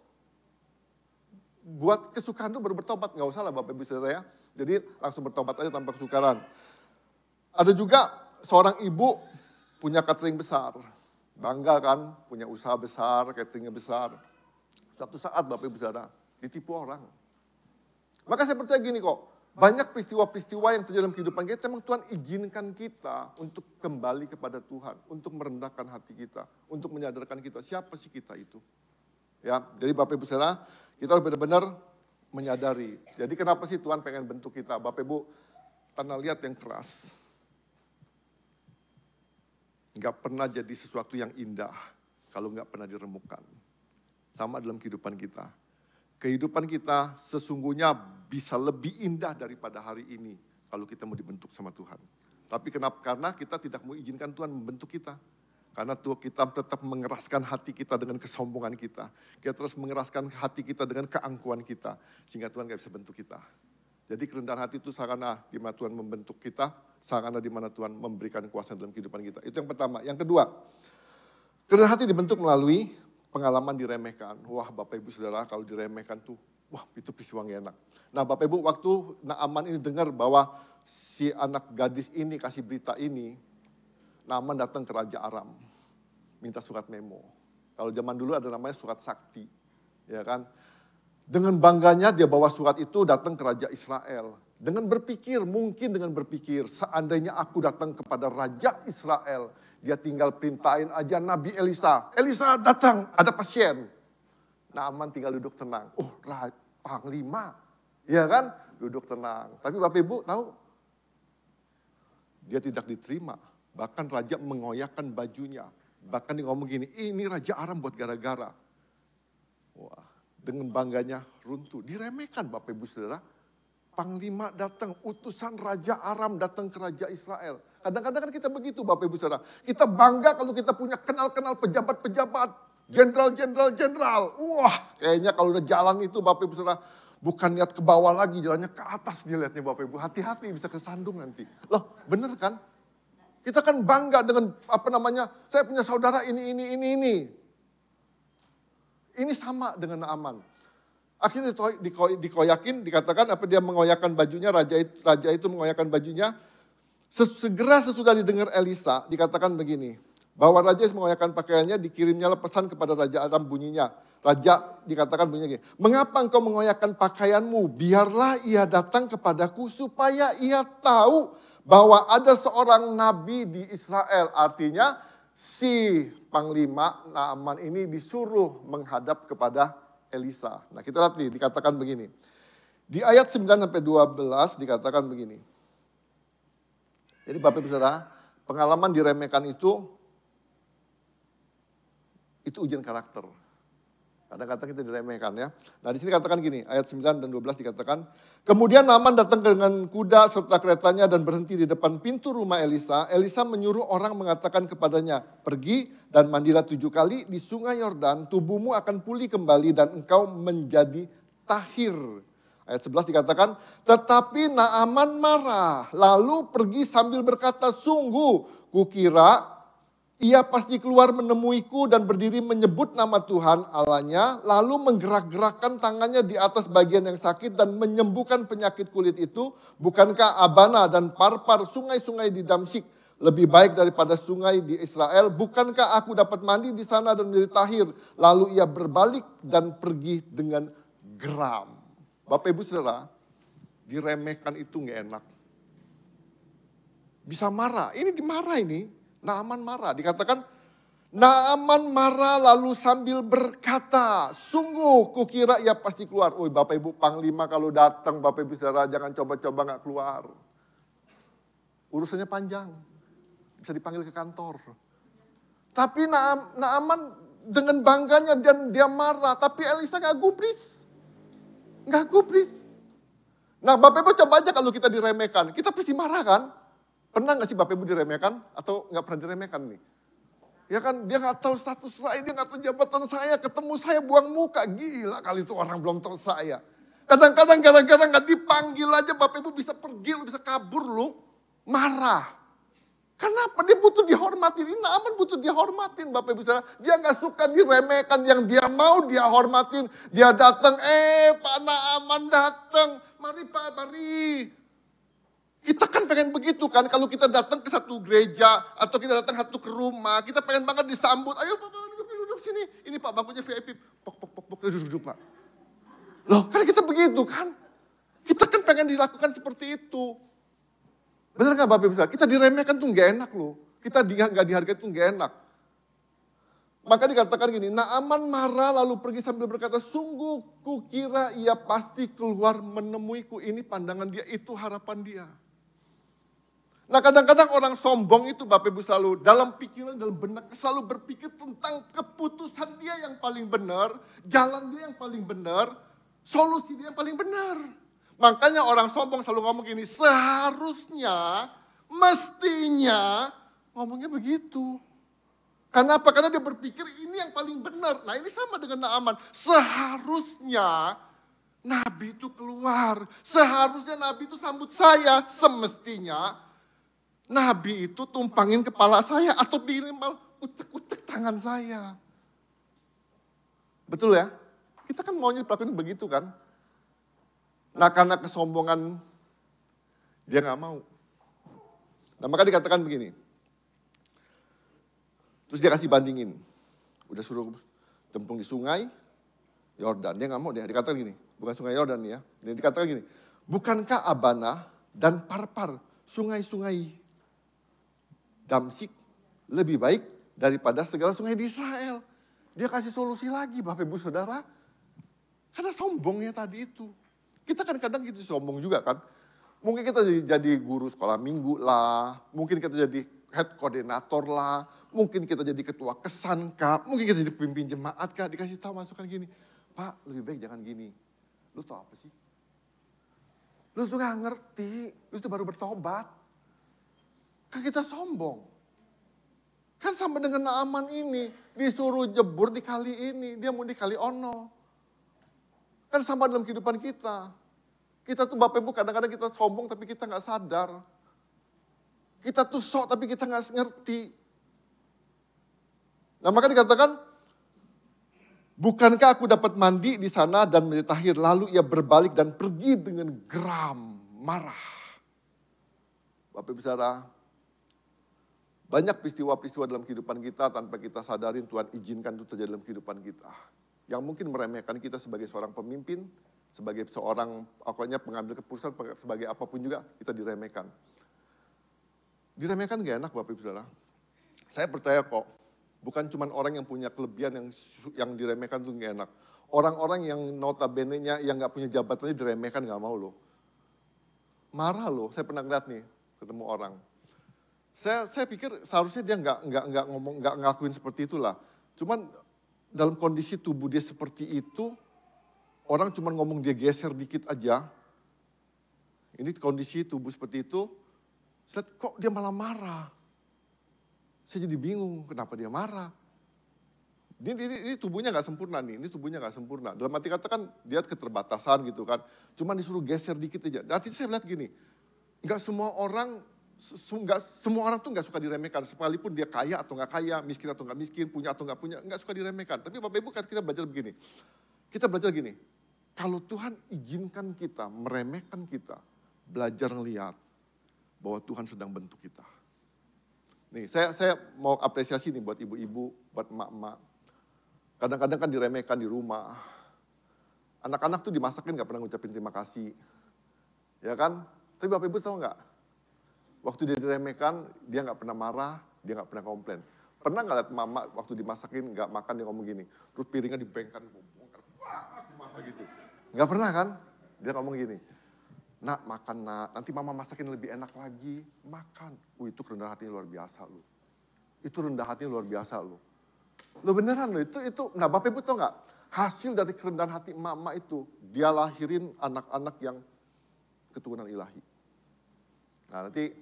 buat kesukaan tuh baru bertobat. Nggak usah lah Bapak Ibu Saudara ya. Jadi langsung bertobat aja tanpa kesukaran. Ada juga seorang ibu punya catering besar. Bangga kan, punya usaha besar, cateringnya besar. Suatu saat Bapak Ibu Saudara ditipu orang. Maka saya percaya gini kok, banyak peristiwa-peristiwa yang terjadi dalam kehidupan kita, memang Tuhan izinkan kita untuk kembali kepada Tuhan, untuk merendahkan hati kita, untuk menyadarkan kita siapa sih kita itu. Ya, jadi Bapak Ibu Saudara, kita harus benar-benar menyadari. Jadi kenapa sih Tuhan pengen bentuk kita? Bapak Ibu, tanah liat yang keras, nggak pernah jadi sesuatu yang indah kalau nggak pernah diremukkan. Sama dalam kehidupan kita. Kehidupan kita sesungguhnya bisa lebih indah daripada hari ini kalau kita mau dibentuk sama Tuhan. Tapi kenapa? Karena kita tidak mau izinkan Tuhan membentuk kita. Karena Tuhan kita tetap mengeraskan hati kita dengan kesombongan kita. Kita terus mengeraskan hati kita dengan keangkuhan kita. Sehingga Tuhan gak bisa bentuk kita. Jadi kerendahan hati itu sarana di mana Tuhan membentuk kita. Sarana di mana Tuhan memberikan kuasa dalam kehidupan kita. Itu yang pertama. Yang kedua, kerendahan hati dibentuk melalui pengalaman diremehkan. Wah Bapak Ibu Saudara kalau diremehkan tuh, wah itu peristiwa gak enak. Nah Bapak Ibu waktu Naaman ini dengar bahwa si anak gadis ini kasih berita ini, Naaman datang ke Raja Aram, minta surat memo. Kalau zaman dulu ada namanya surat sakti, ya kan. Dengan bangganya dia bawa surat itu datang ke Raja Israel. Mungkin dengan berpikir, seandainya aku datang kepada Raja Israel, dia tinggal perintahin aja Nabi Elisa. Elisa datang, ada pasien. Naaman tinggal duduk tenang. Panglima, ya kan? Duduk tenang. Tapi Bapak Ibu tahu, dia tidak diterima. Bahkan raja mengoyakkan bajunya. Bahkan dia ngomong gini, ini Raja Aram buat gara-gara. Wah, dengan bangganya runtuh. Diremehkan Bapak Ibu Saudara. Panglima datang, utusan Raja Aram datang ke Raja Israel. Kadang-kadang kan kita begitu Bapak Ibu Saudara. Kita bangga kalau kita punya kenal-kenal pejabat-pejabat. Jenderal-jenderal. Wah, kayaknya kalau udah jalan itu Bapak Ibu Saudara, bukan lihat ke bawah lagi, jalannya ke atas dia lihatnya Bapak Ibu. Hati-hati bisa kesandung nanti. Loh, bener kan? Kita kan bangga dengan saya punya saudara ini. Ini sama dengan Naaman. Akhirnya dikoyakin, dikatakan dia mengoyakkan bajunya, raja itu mengoyakkan bajunya. Segera sesudah didengar Elisa, dikatakan begini, bahwa raja mengoyakkan pakaiannya, dikirimnya pesan kepada Raja Aram bunyinya. Raja dikatakan bunyinya gini, mengapa engkau mengoyakkan pakaianmu? Biarlah ia datang kepadaku supaya ia tahu bahwa ada seorang nabi di Israel. Artinya si panglima Naaman ini disuruh menghadap kepada Elisa. Nah kita lihat nih, dikatakan begini. Di ayat 9-12 dikatakan begini. Jadi Bapak Ibu Saudara, pengalaman diremehkan itu ujian karakter. Kadang-kadang kita diremehkan ya. Nah di sini katakan gini, ayat 9 dan 12 dikatakan, kemudian Naaman datang dengan kuda serta keretanya dan berhenti di depan pintu rumah Elisa. Elisa menyuruh orang mengatakan kepadanya, pergi dan mandilah 7 kali di sungai Yordan, tubuhmu akan pulih kembali dan engkau menjadi tahir. Ayat 11 dikatakan, tetapi Naaman marah, lalu pergi sambil berkata, sungguh kukira ia pasti keluar menemuiku dan berdiri menyebut nama Tuhan Allahnya, lalu menggerak-gerakkan tangannya di atas bagian yang sakit dan menyembuhkan penyakit kulit itu. Bukankah Abana dan Parpar sungai-sungai di Damsyik lebih baik daripada sungai di Israel? Bukankah aku dapat mandi di sana dan menjadi tahir? Lalu ia berbalik dan pergi dengan geram. Bapak Ibu Saudara, diremehkan itu gak enak. Bisa marah, ini dimarah ini. Naaman marah, dikatakan Naaman marah lalu sambil berkata, sungguh kukira ia pasti keluar. Woi Bapak Ibu Panglima kalau datang Bapak Ibu Saudara jangan coba-coba gak keluar. Urusannya panjang, bisa dipanggil ke kantor. Tapi Naaman dengan bangganya dan dia marah, tapi Elisa gak gubris. Gak gubris. Nah Bapak Ibu coba aja kalau kita diremehkan, kita pasti marah kan? Pernah gak sih Bapak Ibu diremehkan atau gak pernah diremehkan nih? Ya kan dia gak tahu status saya, dia gak tahu jabatan saya, ketemu saya buang muka. Gila kali itu orang belum tahu saya. Kadang-kadang gara-gara gak dipanggil aja Bapak Ibu bisa pergi, lu bisa kabur lu. Marah. Kenapa? Dia butuh dihormatin. Ini Naaman butuh dihormatin Bapak Ibu Saudara. Dia gak suka diremehkan, yang dia mau dia hormatin. Dia datang, Pak Naaman datang. Mari Pak, mari. Kita kan pengen begitu kan, kalau kita datang ke satu gereja, atau kita datang satu ke rumah, kita pengen banget disambut. Ayo Pak, duduk sini. Ini Pak, bangkunya VIP. Pok, duduk Pak. Loh, kan kita begitu kan. Kita kan pengen dilakukan seperti itu. Benar gak Bapak Ibu Saudara? Kita diremehkan tuh gak enak loh. Kita gak dihargai tuh gak enak. Maka dikatakan gini, Naaman marah lalu pergi sambil berkata, sungguh kukira ia pasti keluar menemuiku. Ini pandangan dia, itu harapan dia. Nah kadang-kadang orang sombong itu Bapak Ibu selalu dalam pikiran, dalam benak selalu berpikir tentang keputusan dia yang paling benar, jalan dia yang paling benar, solusi dia yang paling benar. Makanya orang sombong selalu ngomong gini, seharusnya, mestinya, ngomongnya begitu. Karena apa? Karena dia berpikir ini yang paling benar. Nah ini sama dengan Naaman. Seharusnya Nabi itu keluar. Seharusnya Nabi itu sambut saya. Semestinya Nabi itu tumpangin kepala saya atau minimal ucek-ucek tangan saya. Betul ya? Kita kan maunya pelakuin begitu kan? Nah karena kesombongan dia gak mau. Nah maka dikatakan begini. Terus dia kasih bandingin. Udah suruh cemplung di sungai Yordan. Dia gak mau, dia dikatakan gini. Bukan sungai Yordan ya. Dia dikatakan gini. Bukankah Abana dan Parpar sungai-sungai Damsyik lebih baik daripada segala sungai di Israel. Dia kasih solusi lagi Bapak Ibu Saudara. Karena sombongnya tadi itu. Kita kan kadang gitu sombong juga kan. Mungkin kita jadi guru sekolah minggu lah. Mungkin kita jadi head koordinator lah. Mungkin kita jadi ketua kesan kah. Mungkin kita jadi pemimpin jemaat kah. Dikasih tahu masukan gini. Pak lebih baik jangan gini. Lu tahu apa sih? Lu tuh gak ngerti. Lu tuh baru bertobat. Kan kita sombong. Kan sama dengan Naaman ini. Disuruh jebur di kali ini. Dia mau di kali ono. Kan sama dalam kehidupan kita. Kita tuh Bapak Ibu kadang-kadang kita sombong tapi kita gak sadar. Kita tuh sok tapi kita gak ngerti. Nah maka dikatakan, bukankah aku dapat mandi di sana dan menjadi tahir. Lalu ia berbalik dan pergi dengan geram, marah. Bapak Ibu Saudara, banyak peristiwa-peristiwa dalam kehidupan kita tanpa kita sadarin Tuhan izinkan itu terjadi dalam kehidupan kita. Yang mungkin meremehkan kita sebagai seorang pemimpin, sebagai seorang pokoknya pengambil keputusan, sebagai apapun juga kita diremehkan. Diremehkan gak enak Bapak Ibu Saudara. Saya percaya kok, bukan cuma orang yang punya kelebihan yang diremehkan tuh gak enak. Orang-orang yang notabene-nya yang gak punya jabatannya diremehkan gak mau loh. Marah loh, saya pernah ngeliat nih, ketemu orang. Saya pikir seharusnya dia nggak ngelakuin seperti itulah. Cuman dalam kondisi tubuh dia seperti itu, orang cuma ngomong dia geser dikit aja. Ini kondisi tubuh seperti itu, saya lihat, kok dia malah marah. Saya jadi bingung kenapa dia marah. Ini tubuhnya nggak sempurna nih, ini tubuhnya nggak sempurna. Dalam arti kata kan dia keterbatasan gitu kan. Cuma disuruh geser dikit aja. Nanti saya lihat gini, nggak semua orang tuh nggak suka diremehkan, sekalipun dia kaya atau nggak kaya, miskin atau nggak miskin, punya atau nggak punya, nggak suka diremehkan. Tapi Bapak Ibu kita belajar begini, kalau Tuhan izinkan kita, meremehkan kita, belajar ngeliat bahwa Tuhan sedang bentuk kita. Nih, saya mau apresiasi nih buat ibu-ibu, buat emak-emak. Kadang-kadang kan diremehkan di rumah. Anak-anak tuh dimasakin nggak pernah ngucapin terima kasih, ya kan? Tapi Bapak Ibu tahu nggak? Waktu dia diremehkan, dia nggak pernah marah, dia nggak pernah komplain. Pernah nggak lihat mama waktu dimasakin nggak makan dia ngomong gini, terus piringnya dibengkan, wah marah gitu. Nggak pernah kan? Dia ngomong gini, nak makan nak, nanti mama masakin lebih enak lagi, makan. Itu kerendahan hatinya luar biasa loh. Itu rendah hatinya luar biasa loh. Lo beneran loh, itu. Nah Bapak Ibu tahu nggak? Hasil dari kerendahan hati mama itu, dia lahirin anak-anak yang keturunan ilahi. Nah nanti,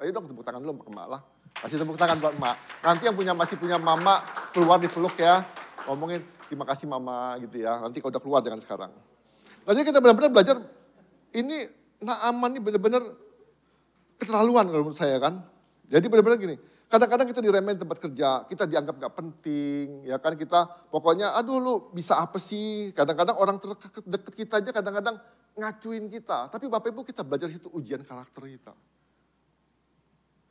ayo dong tepuk tangan dulu ke emak lah. Kasih tepuk tangan buat emak. Nanti yang masih punya mama, keluar dipeluk ya. Ngomongin, terima kasih mama gitu ya. Nanti kalau udah keluar, jangan sekarang. Nah jadi kita benar-benar belajar, ini Naaman ini benar-benar keterlaluan kalau menurut saya kan. Jadi benar-benar gini, kadang-kadang kita diremehin tempat kerja, kita dianggap gak penting, ya kan kita pokoknya aduh lu bisa apa sih. Kadang-kadang orang terdekat kita aja kadang-kadang ngacuin kita. Tapi Bapak Ibu kita belajar situ ujian karakter kita.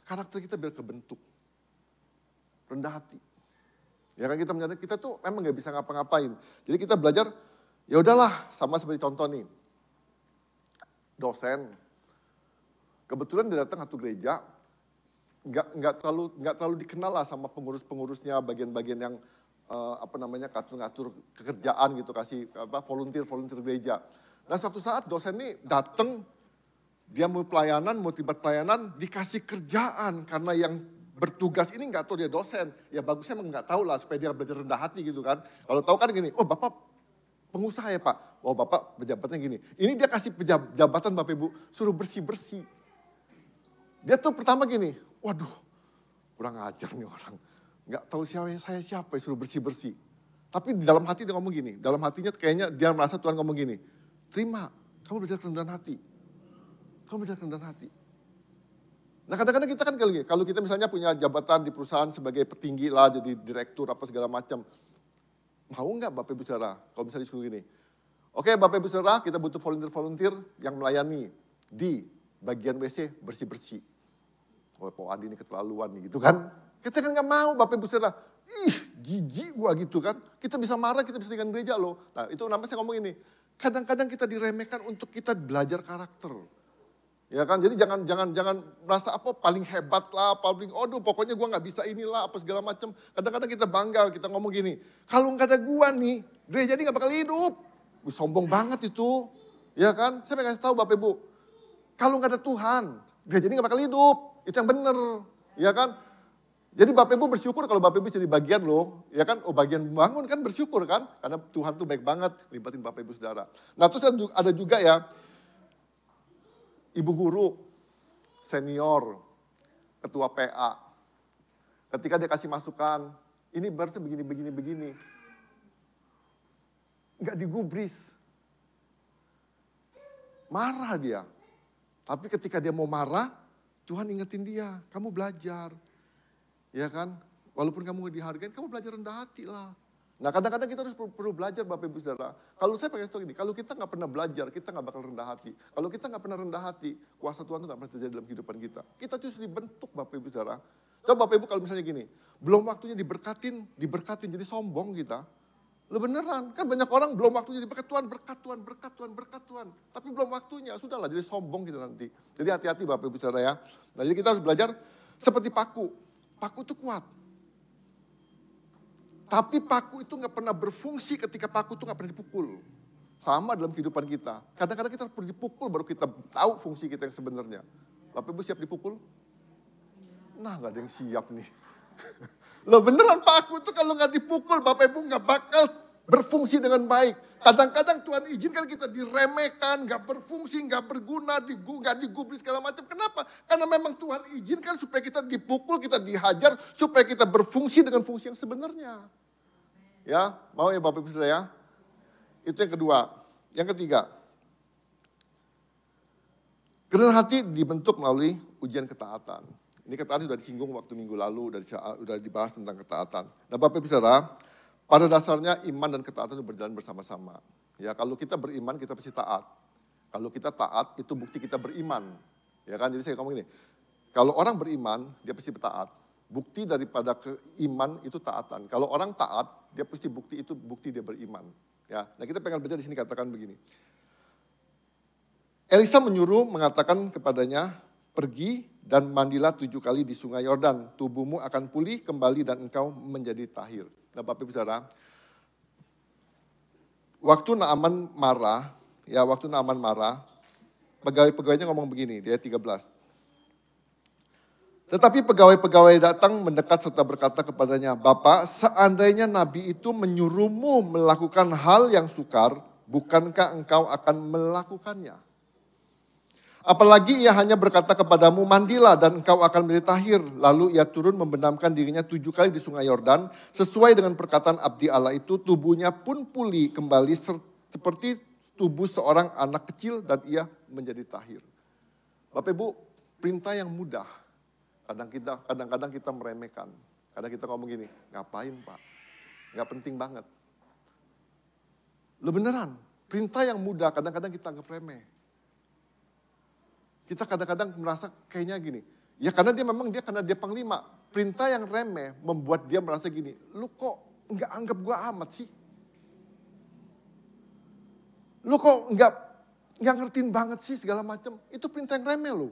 Karakter kita biar kebentuk. Rendah hati. Ya kan kita menyadari kita tuh memang gak bisa ngapa-ngapain. Jadi kita belajar, ya udahlah sama seperti contoh nih. Dosen, kebetulan dia datang satu gereja, nggak terlalu dikenal lah sama pengurus-pengurusnya, bagian-bagian yang ngatur-ngatur kekerjaan gitu, kasih volunteer gereja. Nah suatu saat dosen ini datang, dia mau pelayanan, mau terlibat pelayanan, dikasih kerjaan karena yang bertugas ini nggak tahu dia dosen. Ya bagusnya emang nggak tahu lah supaya dia belajar rendah hati gitu kan. Kalau tahu kan gini, oh bapak pengusaha ya Pak, oh Bapak pejabatnya gini. Ini dia kasih jabatan Bapak Ibu, suruh bersih-bersih. Dia tuh pertama gini, waduh kurang ajar nih orang. Nggak tahu saya siapa suruh bersih-bersih. Tapi di dalam hati dia ngomong gini, dalam hatinya kayaknya dia merasa Tuhan ngomong gini, terima, kamu belajar kerendahan hati. Kamu belajar kerendahan hati. Nah kadang-kadang kita kan kalau kita misalnya punya jabatan di perusahaan sebagai petinggi lah, jadi direktur apa segala macam. Mau nggak Bapak Ibu Saudara, kalau misalnya disuruh gini. Oke Bapak Ibu Saudara, kita butuh volunteer yang melayani di bagian WC bersih-bersih. Oh Pak Adi ini keterlaluan nih gitu kan. Kita kan nggak mau Bapak Ibu Saudara. Ih jijik gua gitu kan. Kita bisa marah, kita bisa tinggalin gereja loh. Nah itu namanya saya ngomong ini. Kadang-kadang kita diremehkan untuk kita belajar karakter. Ya kan, jadi jangan merasa apa paling hebat lah, paling pokoknya gua nggak bisa inilah apa segala macam. Kadang-kadang kita bangga, kita ngomong gini, kalau nggak ada gua nih, gereja ini nggak bakal hidup. Sombong banget itu, ya kan? Saya pengen kasih tahu Bapak Ibu, kalau nggak ada Tuhan, gereja ini nggak bakal hidup. Itu yang benar, ya kan? Jadi Bapak Ibu bersyukur kalau Bapak Ibu jadi bagian loh, ya kan? Oh bagian bangun kan bersyukur kan? Karena Tuhan tuh baik banget, libatin Bapak Ibu Saudara. Nah terus ada juga ya, ibu guru, senior, ketua PA, ketika dia kasih masukan, ini berarti begini. Nggak digubris. Marah dia. Tapi ketika dia mau marah, Tuhan ingetin dia, kamu belajar. Ya kan? Walaupun kamu dihargain, kamu belajar rendah hati lah. Nah kadang-kadang kita harus perlu belajar Bapak Ibu Saudara. Kalau saya pakai stop ini, kalau kita nggak pernah belajar, kita nggak bakal rendah hati. Kalau kita nggak pernah rendah hati, kuasa Tuhan itu nggak pernah terjadi dalam kehidupan kita. Kita justru dibentuk Bapak Ibu Saudara. Coba Bapak Ibu kalau misalnya gini, belum waktunya diberkatin jadi sombong kita. Lo beneran, kan banyak orang belum waktunya diberkat Tuhan, berkat Tuhan. Tapi belum waktunya, sudahlah jadi sombong kita nanti. Jadi hati-hati Bapak Ibu Saudara ya. Nah jadi kita harus belajar seperti paku. Paku itu kuat. Tapi paku itu gak pernah berfungsi ketika paku itu gak pernah dipukul. Sama dalam kehidupan kita. Kadang-kadang kita perlu dipukul baru kita tahu fungsi kita yang sebenarnya. Bapak Ibu siap dipukul? Nah gak ada yang siap nih. Loh beneran paku itu kalau gak dipukul Bapak Ibu gak bakal berfungsi dengan baik. Kadang-kadang Tuhan izinkan kita diremehkan, gak berfungsi, gak berguna, gak digubris segala macam. Kenapa? Karena memang Tuhan izinkan supaya kita dipukul, kita dihajar, supaya kita berfungsi dengan fungsi yang sebenarnya. Ya, mau ya Bapak Ibu Saudara ya? Itu yang kedua. Yang ketiga, kerendahan hati dibentuk melalui ujian ketaatan. Ini ketaatan sudah disinggung waktu minggu lalu, sudah dibahas tentang ketaatan. Nah Bapak Ibu Saudara, pada dasarnya iman dan ketaatan itu berjalan bersama-sama. Ya, kalau kita beriman kita pasti taat. Kalau kita taat itu bukti kita beriman. Ya kan? Jadi saya ngomong gini, kalau orang beriman dia pasti taat. Bukti daripada keiman itu taatan. Kalau orang taat dia pasti bukti dia beriman. Ya, nah kita pengen baca di sini katakan begini. Elisa menyuruh mengatakan kepadanya, pergi dan mandilah 7 kali di sungai Yordan. Tubuhmu akan pulih kembali dan engkau menjadi tahir. Nah Bapak Ibu Saudara, waktu Naaman marah, pegawai-pegawainya ngomong begini, di ayat 13. Tetapi pegawai-pegawai datang mendekat serta berkata kepadanya, Bapak, seandainya Nabi itu menyuruhmu melakukan hal yang sukar, bukankah engkau akan melakukannya? Apalagi ia hanya berkata kepadamu, mandilah dan engkau akan menjadi tahir. Lalu ia turun membenamkan dirinya 7 kali di sungai Yordan. Sesuai dengan perkataan abdi Allah itu, tubuhnya pun pulih kembali seperti tubuh seorang anak kecil dan ia menjadi tahir. Bapak Ibu, perintah yang mudah. Kadang-kadang kita meremehkan. Kadang kita ngomong gini, ngapain Pak? Nggak penting banget. Lo beneran, perintah yang mudah kadang-kadang kita anggap remeh. Kita kadang-kadang merasa kayaknya gini, ya karena dia panglima. Perintah yang remeh membuat dia merasa gini, lu kok nggak anggap gua amat sih? Lu kok nggak ngertiin banget sih segala macam? Itu perintah yang remeh lu.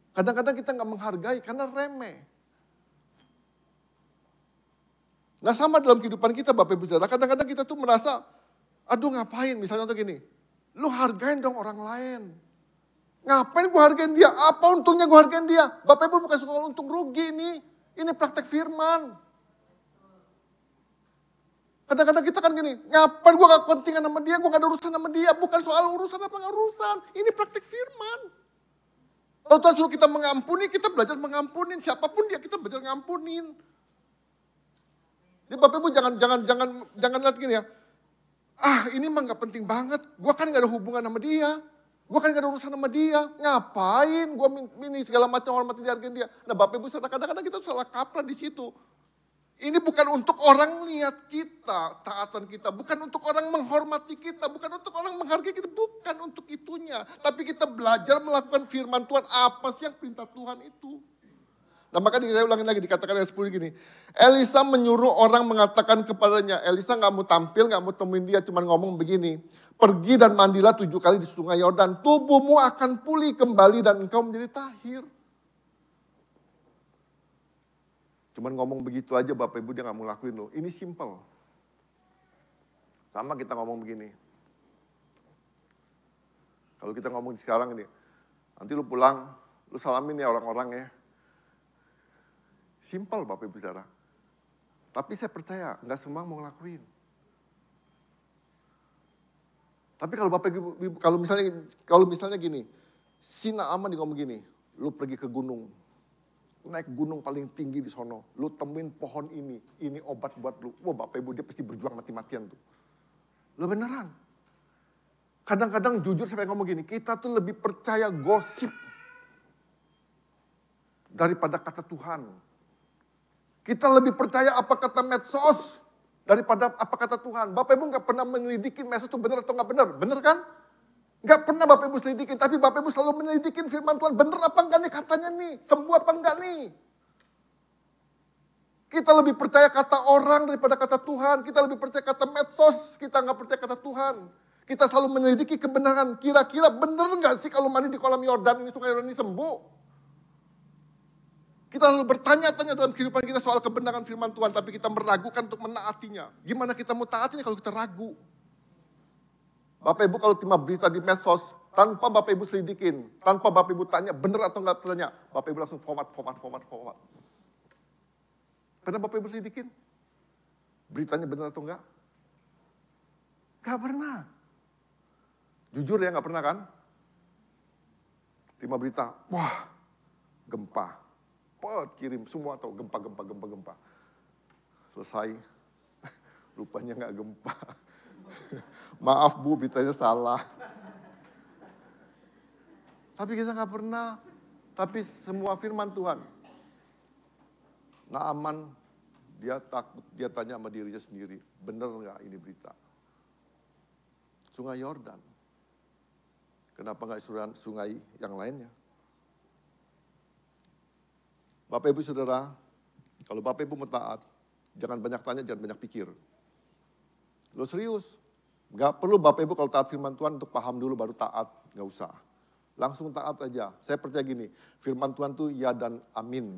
Kadang-kadang kita nggak menghargai karena remeh. Nah sama dalam kehidupan kita Bapak Ibu Saudara, kadang-kadang kita tuh merasa, aduh ngapain, misalnya untuk gini, lu hargain dong orang lain. Ngapain gue hargain dia? Apa untungnya gue hargain dia? Bapak Ibu bukan soal untung rugi nih. Ini praktek firman. Kadang-kadang kita kan gini, ngapain gue gak kepentingan sama dia, gue gak ada urusan sama dia. Bukan soal urusan apa gak urusan. Ini praktek firman. Kalau Tuhan suruh kita mengampuni, kita belajar mengampunin. Siapapun dia, kita belajar ngampunin. Jadi Bapak Ibu jangan lihat gini ya. Ah ini mah gak penting banget. Gue kan gak ada hubungan sama dia. Gue kan gak ada urusan sama dia. Ngapain gue ini segala macam hormati dihargain dia. Nah Bapak Ibu kadang-kadang kita salah kaprah di situ. Ini bukan untuk orang lihat kita, taatan kita. Bukan untuk orang menghormati kita. Bukan untuk orang menghargai kita. Bukan untuk itunya. Tapi kita belajar melakukan firman Tuhan. Apa sih yang perintah Tuhan itu? Nah makanya saya ulangin lagi dikatakan ayat 10 gini. Elisa menyuruh orang mengatakan kepadanya. Elisa gak mau tampil, gak mau temuin dia. Cuma ngomong begini. Pergi dan mandilah 7 kali di sungai Yordan. Tubuhmu akan pulih kembali dan engkau menjadi tahir. Cuman ngomong begitu aja Bapak Ibu dia gak mau lakuin loh. Ini simple. Sama kita ngomong begini. Kalau kita ngomong sekarang ini. Nanti lu pulang, lu salamin ya orang-orang ya. Simple Bapak Ibu Saudara. Tapi saya percaya gak semua mau ngelakuin. Tapi kalau Bapak Ibu, kalau misalnya gini. Si Naaman ngomong gini. Lu pergi ke gunung. Naik gunung paling tinggi di sono, lu temuin pohon ini obat buat lu. Wah Bapak Ibu dia pasti berjuang mati-matian tuh. Lu beneran. Kadang-kadang jujur saya ngomong gini, kita tuh lebih percaya gosip daripada kata Tuhan. Kita lebih percaya apa kata medsos daripada apa kata Tuhan. Bapak Ibu gak pernah menyelidiki medsos itu benar atau gak benar, benar kan? Gak pernah Bapak Ibu selidikin, tapi Bapak Ibu selalu menyelidikin firman Tuhan. Bener apa enggak nih katanya nih? Sembuh apa enggak nih? Kita lebih percaya kata orang daripada kata Tuhan. Kita lebih percaya kata medsos, kita gak percaya kata Tuhan. Kita selalu menyelidiki kebenaran. Kira-kira bener gak sih kalau mandi di kolam Yordan ini, sungai Yordan ini sembuh? Kita selalu bertanya-tanya dalam kehidupan kita soal kebenaran firman Tuhan, tapi kita meragukan untuk menaatinya. Gimana kita mau taatinya kalau kita ragu? Bapak Ibu kalau terima berita di medsos, tanpa Bapak Ibu selidikin, tanpa Bapak Ibu tanya benar atau enggak tanya, Bapak Ibu langsung forward. Pernah Bapak Ibu selidikin? Beritanya benar atau enggak? Gak pernah. Jujur ya, gak pernah kan? Terima berita, wah, gempa. Kirim semua tahu gempa. Selesai. Rupanya nggak gempa. Maaf Bu, beritanya salah. Tapi kita nggak pernah. Tapi semua firman Tuhan. Naaman, dia takut, dia tanya sama dirinya sendiri, benar nggak ini berita? Sungai Yordan. Kenapa nggak sungai yang lainnya? Bapak Ibu Saudara, kalau Bapak Ibu mau taat, jangan banyak tanya, jangan banyak pikir. Lo serius, gak perlu Bapak Ibu kalau taat firman Tuhan untuk paham dulu baru taat, gak usah. Langsung taat aja. Saya percaya gini, firman Tuhan tuh ya dan amin.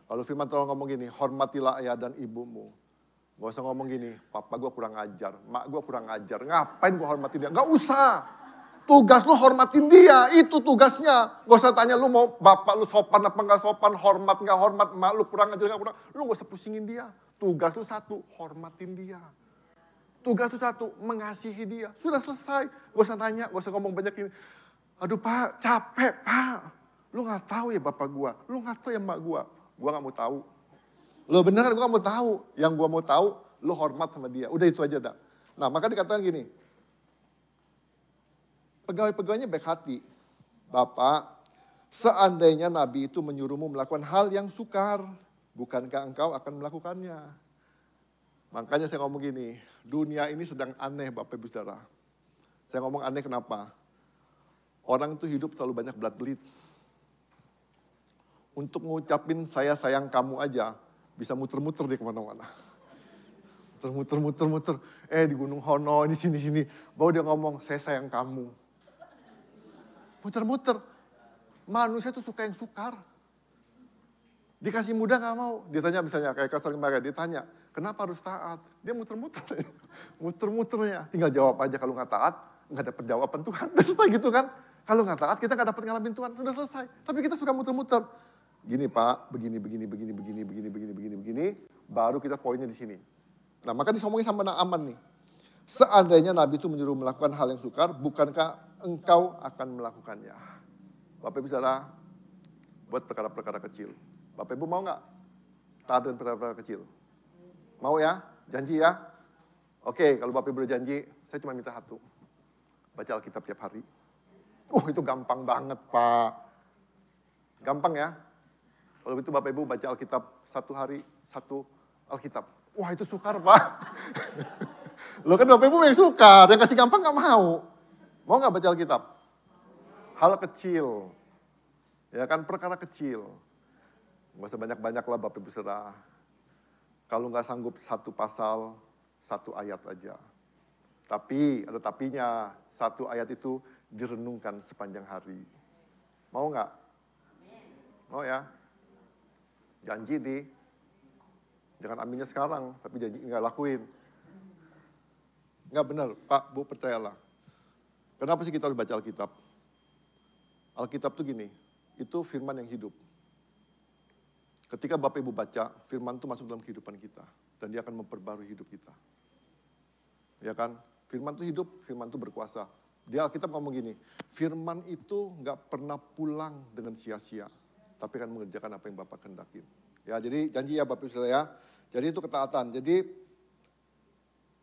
Kalau firman Tuhan ngomong gini, hormatilah ayah dan ibumu. Gak usah ngomong gini, papa gue kurang ajar, mak gue kurang ajar, ngapain gue hormatin dia? Gak usah. Tugas lu hormatin dia, itu tugasnya. Gak usah tanya lu mau bapak lu sopan apa gak sopan, hormat gak hormat, mak lu kurang ajar gak kurang. Lu gak usah pusingin dia. Tugas lu satu, hormatin dia. Tugas lu satu, mengasihi dia. Sudah selesai. Gak usah tanya, gak usah ngomong banyak ini. Aduh Pak, capek Pak. Lu gak tahu ya bapak gua, lu gak tahu ya mak gua. Gua gak mau tahu. Lu bener gua gak mau tahu. Yang gua mau tahu, lu hormat sama dia. Udah itu aja dah. Nah maka dikatakan gini, pegawai-pegawainya baik hati. Bapak, seandainya Nabi itu menyuruhmu melakukan hal yang sukar, bukankah engkau akan melakukannya? Makanya saya ngomong gini, dunia ini sedang aneh Bapak Ibu Saudara. Saya ngomong aneh kenapa? Orang itu hidup terlalu banyak belat-belit. Untuk ngucapin saya sayang kamu aja, bisa muter-muter dia kemana-mana. Muter. Di Gunung Hono, di sini. Baru dia ngomong, saya sayang kamu. Muter-muter. Manusia tuh suka yang sukar. Dikasih mudah gak mau. Dia tanya misalnya, kayak kasar kemarin, dia tanya, kenapa harus taat? Dia muter-muter. Muter-muternya. Tinggal jawab aja, kalau gak taat, gak dapet jawaban Tuhan. Udah selesai gitu kan. Kalau gak taat, kita gak dapet ngalamin Tuhan. Sudah selesai. Tapi kita suka muter-muter. Gini Pak, begini. Baru kita poinnya di sini. Nah maka disomongin sama Naaman nih. Seandainya Nabi itu menyuruh melakukan hal yang sukar, bukankah engkau akan melakukannya? Bapak Ibu Saudara, buat perkara-perkara kecil. Bapak Ibu mau nggak taat dengan perkara-perkara kecil? Mau ya? Janji ya? Oke, kalau Bapak Ibu udah janji, saya cuma minta satu. Baca Alkitab tiap hari. Itu gampang banget Pak. Gampang ya? Kalau itu Bapak Ibu baca Alkitab 1 hari, 1 Alkitab. Wah itu sukar Pak. Lo kan Bapak Ibu yang sukar, yang kasih gampang gak mau. Mau gak baca Alkitab? Hal kecil. Ya kan perkara kecil. Gak usah banyak-banyak lah Bapak Ibu Saudara. Kalau gak sanggup 1 pasal, 1 ayat aja. Tapi, ada tapinya, 1 ayat itu direnungkan sepanjang hari. Mau gak? Mau ya? Janji deh. Jangan aminnya sekarang, tapi janji gak lakuin. Nggak benar, Pak, Bu, percayalah. Kenapa sih kita harus baca Alkitab? Alkitab tuh gini, itu firman yang hidup. Ketika Bapak Ibu baca, firman itu masuk dalam kehidupan kita. Dan dia akan memperbarui hidup kita. Ya kan? Firman itu hidup, firman itu berkuasa. Dia Alkitab ngomong gini, firman itu nggak pernah pulang dengan sia-sia. Tapi akan mengerjakan apa yang Bapak kehendakin. Ya, jadi janji ya Bapak Ibu ya. Jadi itu ketaatan. Jadi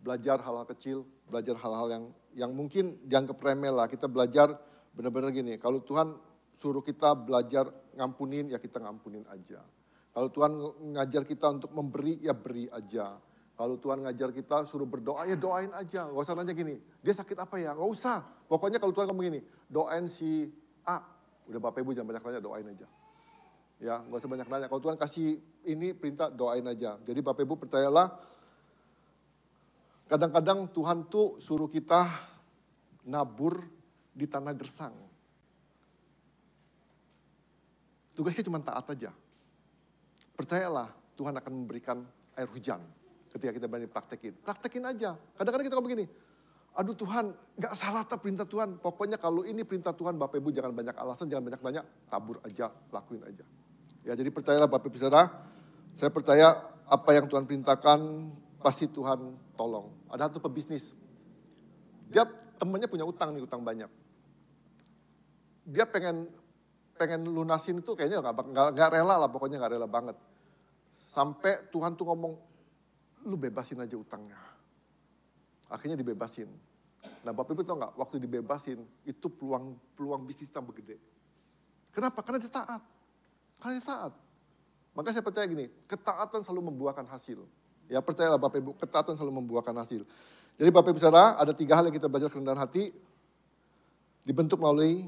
belajar hal-hal kecil, belajar hal-hal yang mungkin dianggap remeh lah. Kita belajar benar-benar gini, kalau Tuhan suruh kita belajar ngampunin, ya kita ngampunin aja. Kalau Tuhan ngajar kita untuk memberi, ya beri aja. Kalau Tuhan ngajar kita suruh berdoa, ya doain aja. Gak usah nanya gini, dia sakit apa ya? Gak usah. Pokoknya kalau Tuhan ngomong gini, doain si A. Udah Bapak Ibu jangan banyak nanya, doain aja. Ya, gak usah banyak nanya. Kalau Tuhan kasih ini perintah, doain aja. Jadi Bapak Ibu percayalah, kadang-kadang Tuhan tuh suruh kita nabur di tanah gersang. Tugasnya cuma taat aja. percayalah Tuhan akan memberikan air hujan ketika kita berani praktekin. Praktekin aja. Kadang-kadang kita ngomong begini, aduh Tuhan, gak salah tak perintah Tuhan. Pokoknya kalau ini perintah Tuhan, Bapak Ibu jangan banyak alasan, jangan banyak tanya, tabur aja, lakuin aja. Ya, jadi percayalah Bapak Ibu Saudara, saya percaya apa yang Tuhan perintahkan, pasti Tuhan tolong. Ada satu pebisnis, dia temennya punya utang nih, utang banyak. Dia pengen lunasin itu kayaknya gak rela lah, pokoknya gak rela banget. Sampai Tuhan tuh ngomong, lu bebasin aja utangnya. Akhirnya dibebasin. Nah Bapak Ibu tahu gak, waktu dibebasin, itu peluang bisnis tambah gede. Kenapa? Karena dia taat. Karena dia taat. Maka saya percaya gini, ketaatan selalu membuahkan hasil. Ya percayalah Bapak Ibu, ketaatan selalu membuahkan hasil. Jadi Bapak Ibu Saudara, ada 3 hal yang kita belajar kerendahan hati. Dibentuk melalui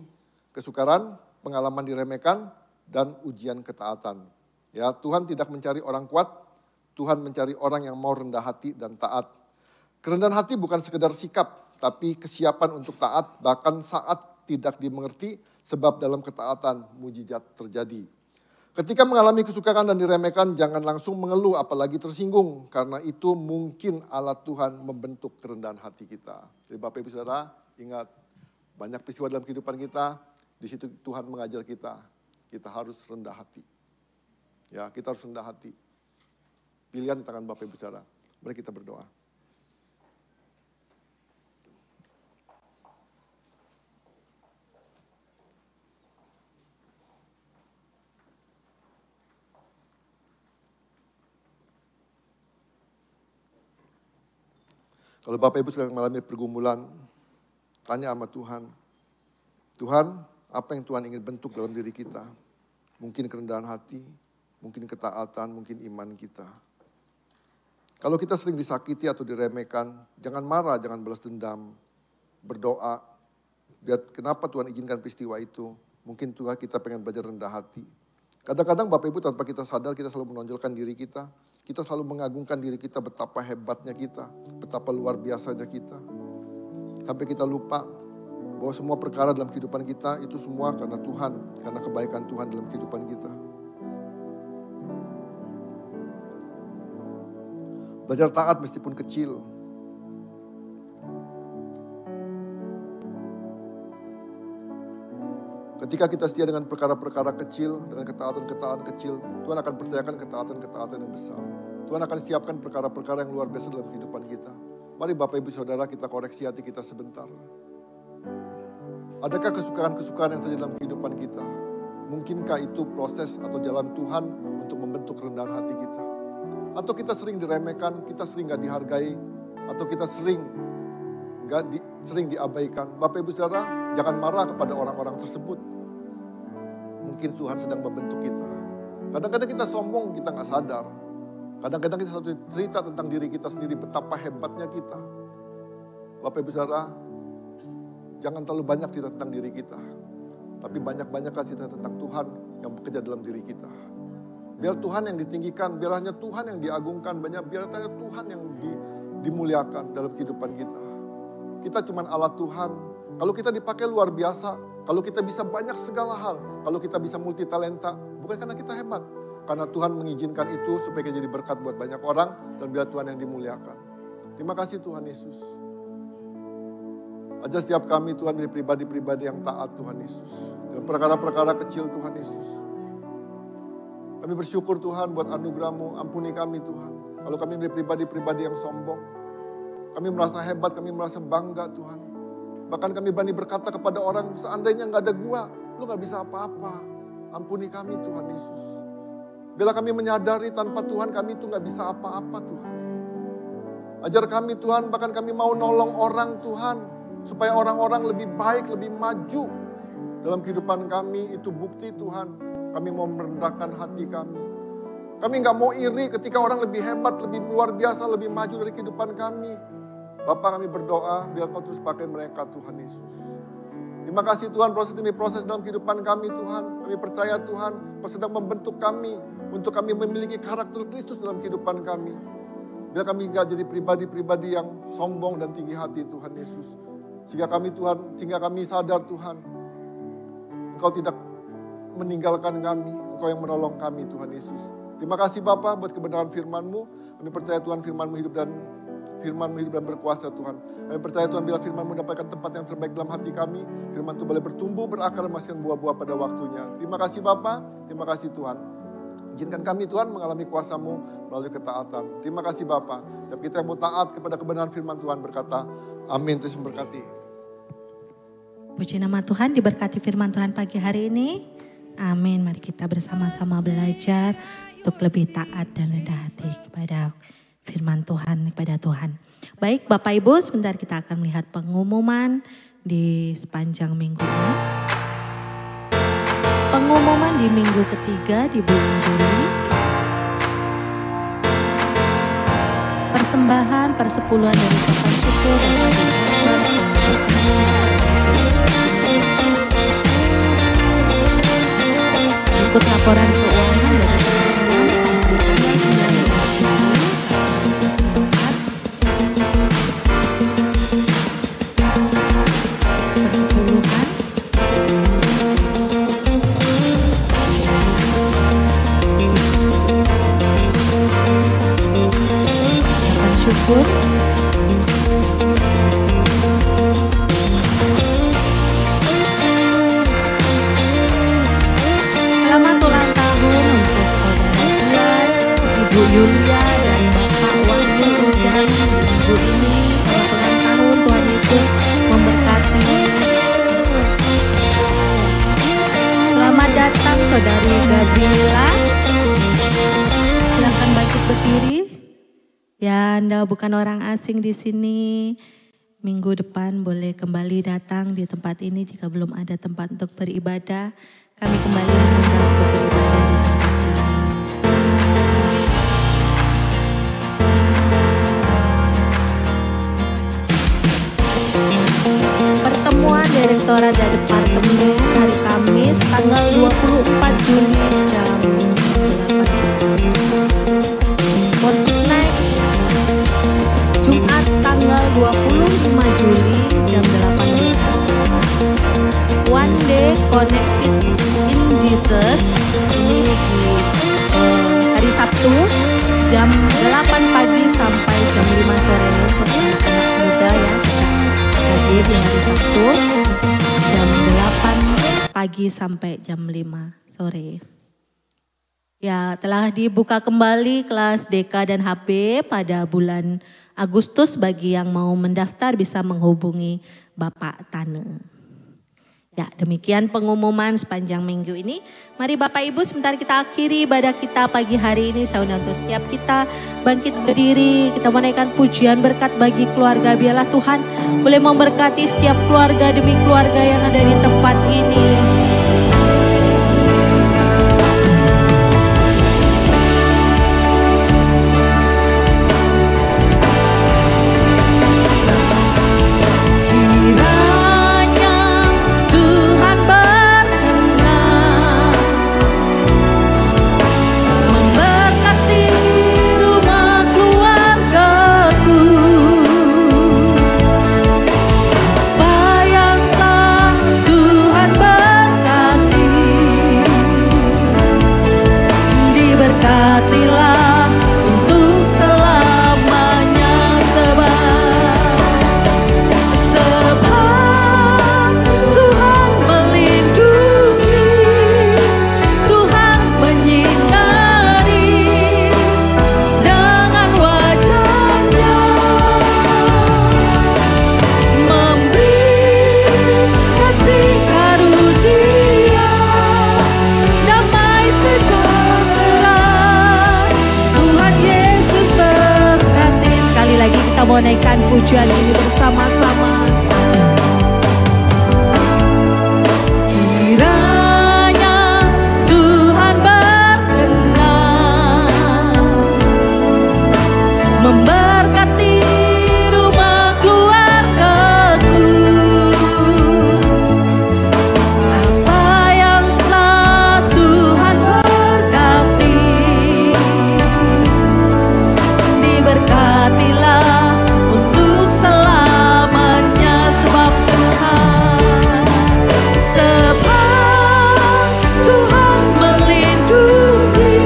kesukaran, pengalaman diremehkan, dan ujian ketaatan. Ya, Tuhan tidak mencari orang kuat, Tuhan mencari orang yang mau rendah hati dan taat. Kerendahan hati bukan sekedar sikap, tapi kesiapan untuk taat, bahkan saat tidak dimengerti, sebab dalam ketaatan mujizat terjadi. Ketika mengalami kesukaran dan diremehkan, jangan langsung mengeluh apalagi tersinggung, karena itu mungkin alat Tuhan membentuk kerendahan hati kita. Jadi Bapak Ibu Saudara, ingat, banyak peristiwa dalam kehidupan kita, di situ Tuhan mengajar kita harus rendah hati. Ya, kita harus rendah hati. Pilihan di tangan Bapak Ibu Saudara. Mari kita berdoa. Kalau Bapak Ibu sedang mengalami pergumulan, tanya sama Tuhan. Tuhan, apa yang Tuhan ingin bentuk dalam diri kita? Mungkin kerendahan hati, mungkin ketaatan, mungkin iman kita. Kalau kita sering disakiti atau diremehkan, jangan marah, jangan balas dendam. Berdoa, biar kenapa Tuhan izinkan peristiwa itu. Mungkin Tuhan kita pengen belajar rendah hati. Kadang-kadang Bapak Ibu tanpa kita sadar, kita selalu menonjolkan diri kita. Kita selalu mengagungkan diri kita, betapa hebatnya kita, betapa luar biasanya kita. Sampai kita lupa bahwa semua perkara dalam kehidupan kita itu semua karena Tuhan, karena kebaikan Tuhan dalam kehidupan kita. Belajar taat meskipun kecil. Ketika kita setia dengan perkara-perkara kecil, dengan ketaatan-ketaatan kecil, Tuhan akan percayakan ketaatan-ketaatan yang besar. Tuhan akan siapkan perkara-perkara yang luar biasa dalam kehidupan kita. Mari Bapak Ibu Saudara kita koreksi hati kita sebentar. Adakah kesukaan-kesukaan yang terjadi dalam kehidupan kita? Mungkinkah itu proses atau jalan Tuhan untuk membentuk kerendahan hati kita? Atau kita sering diremehkan, kita sering gak dihargai, atau kita sering diabaikan. Bapak Ibu Saudara, jangan marah kepada orang-orang tersebut. Mungkin Tuhan sedang membentuk kita. Kadang-kadang kita sombong, kita gak sadar. Kadang-kadang kita selalu cerita tentang diri kita sendiri, betapa hebatnya kita. Bapak Ibu Saudara, jangan terlalu banyak cerita tentang diri kita. Tapi banyak-banyaklah cerita tentang Tuhan yang bekerja dalam diri kita. Biar Tuhan yang ditinggikan, biar hanya Tuhan yang diagungkan, biar hanya Tuhan yang dimuliakan dalam kehidupan kita. Kita cuma alat Tuhan. Kalau kita dipakai luar biasa, kalau kita bisa banyak segala hal, kalau kita bisa multi talenta, bukan karena kita hebat. Karena Tuhan mengizinkan itu supaya kita jadi berkat buat banyak orang dan biar Tuhan yang dimuliakan. Terima kasih Tuhan Yesus. Ajar setiap kami Tuhan menjadi pribadi-pribadi yang taat Tuhan Yesus. Dan perkara-perkara kecil Tuhan Yesus. Kami bersyukur Tuhan buat anugerah-Mu, ampuni kami Tuhan. Kalau kami menjadi pribadi-pribadi yang sombong, kami merasa hebat, kami merasa bangga Tuhan. Bahkan kami berani berkata kepada orang, seandainya gak ada gua, lu gak bisa apa-apa. Ampuni kami Tuhan Yesus. Bila kami menyadari tanpa Tuhan kami itu gak bisa apa-apa Tuhan. Ajar kami Tuhan, bahkan kami mau nolong orang Tuhan. Supaya orang-orang lebih baik, lebih maju dalam kehidupan kami. Itu bukti Tuhan, kami mau merendahkan hati kami. Kami gak mau iri ketika orang lebih hebat, lebih luar biasa, lebih maju dari kehidupan kami. Bapak kami berdoa, biar Kau terus pakai mereka Tuhan Yesus. Terima kasih Tuhan, proses demi proses dalam kehidupan kami Tuhan. Kami percaya Tuhan, Kau sedang membentuk kami untuk kami memiliki karakter Kristus dalam kehidupan kami. Biar kami gak jadi pribadi-pribadi yang sombong dan tinggi hati Tuhan Yesus. Sehingga kami sadar Tuhan, Engkau tidak meninggalkan kami, Engkau yang menolong kami Tuhan Yesus. Terima kasih Bapa buat kebenaran firman-Mu. Kami percaya Tuhan firman-Mu hidup dan berkuasa Tuhan. Kami percaya Tuhan bila firman-Mu mendapatkan tempat yang terbaik dalam hati kami. Firman itu boleh bertumbuh, berakar, dan menghasilkan buah-buah pada waktunya. Terima kasih Bapa, terima kasih Tuhan. Izinkan kami Tuhan mengalami kuasa-Mu melalui ketaatan. Terima kasih Bapa. Setiap kita yang mau taat kepada kebenaran firman Tuhan berkata, amin. Tuhan memberkati. Puji nama Tuhan, diberkati firman Tuhan pagi hari ini. Amin. Mari kita bersama-sama belajar untuk lebih taat dan rendah hati kepada firman Tuhan, kepada Tuhan. Baik Bapak Ibu, sebentar kita akan melihat pengumuman di sepanjang minggu ini. Pengumuman di minggu ketiga di bulan Juli. Persembahan persepuluhan dari ucapan syukur dan ikut laporan keuangan dari syukur. Selamat ulang tahun untuk saudara Juan, Ibu Yulia dan Bapak Wahyu Ujang minggu ini. Selamat ulang tahun, Tuhan Yesus memberkati. Selamat datang saudari Gabriela. Silakan bangkit berdiri. Ya, Anda bukan orang asing di sini. Minggu depan boleh kembali datang di tempat ini jika belum ada tempat untuk beribadah. Kami kembali mengundang untuk beribadah di tempat ini. Pertemuan Direktorat dan Departemen hari Kamis tanggal 24 Juli jam 8. Worship Night Jumat tanggal 25 Juli jam 18. One Day Connected in Jesus ini di hari Sabtu jam 8 pagi sampai jam 5 sore untuk anak-anak muda yang hadir di hari Sabtu jam 8 pagi sampai jam 5 sore. Ya, telah dibuka kembali kelas DK dan HB pada bulan Agustus. Bagi yang mau mendaftar bisa menghubungi Bapak Tane. Ya, demikian pengumuman sepanjang minggu ini. Mari Bapak Ibu sebentar kita akhiri ibadah kita pagi hari ini. Saya undang untuk setiap kita bangkit berdiri. Kita menaikkan pujian berkat bagi keluarga. Biarlah Tuhan boleh memberkati setiap keluarga demi keluarga yang ada di tempat ini. Mau naikkan pujian ini bersama-sama. Kiranya Tuhan berkenan memberkati rumah keluargaku. Apa yang telah Tuhan berkati, diberkatilah selamanya sebab Tuhan melindungi,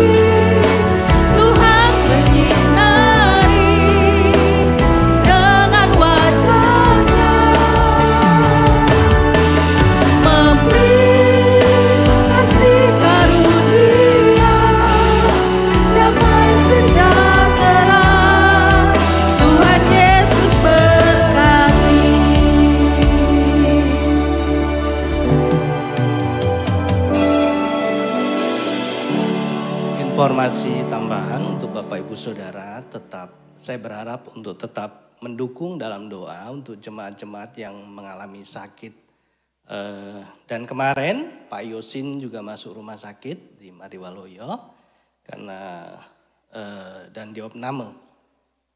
saudara, saya berharap untuk tetap mendukung dalam doa untuk jemaat-jemaat yang mengalami sakit. Dan kemarin Pak Yosin juga masuk rumah sakit di Mariwaloyo karena dan diopname.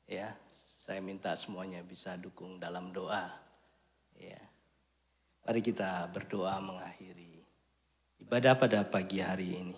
Ya, saya minta semuanya bisa dukung dalam doa. Ya. Mari kita berdoa mengakhiri ibadah pada pagi hari ini.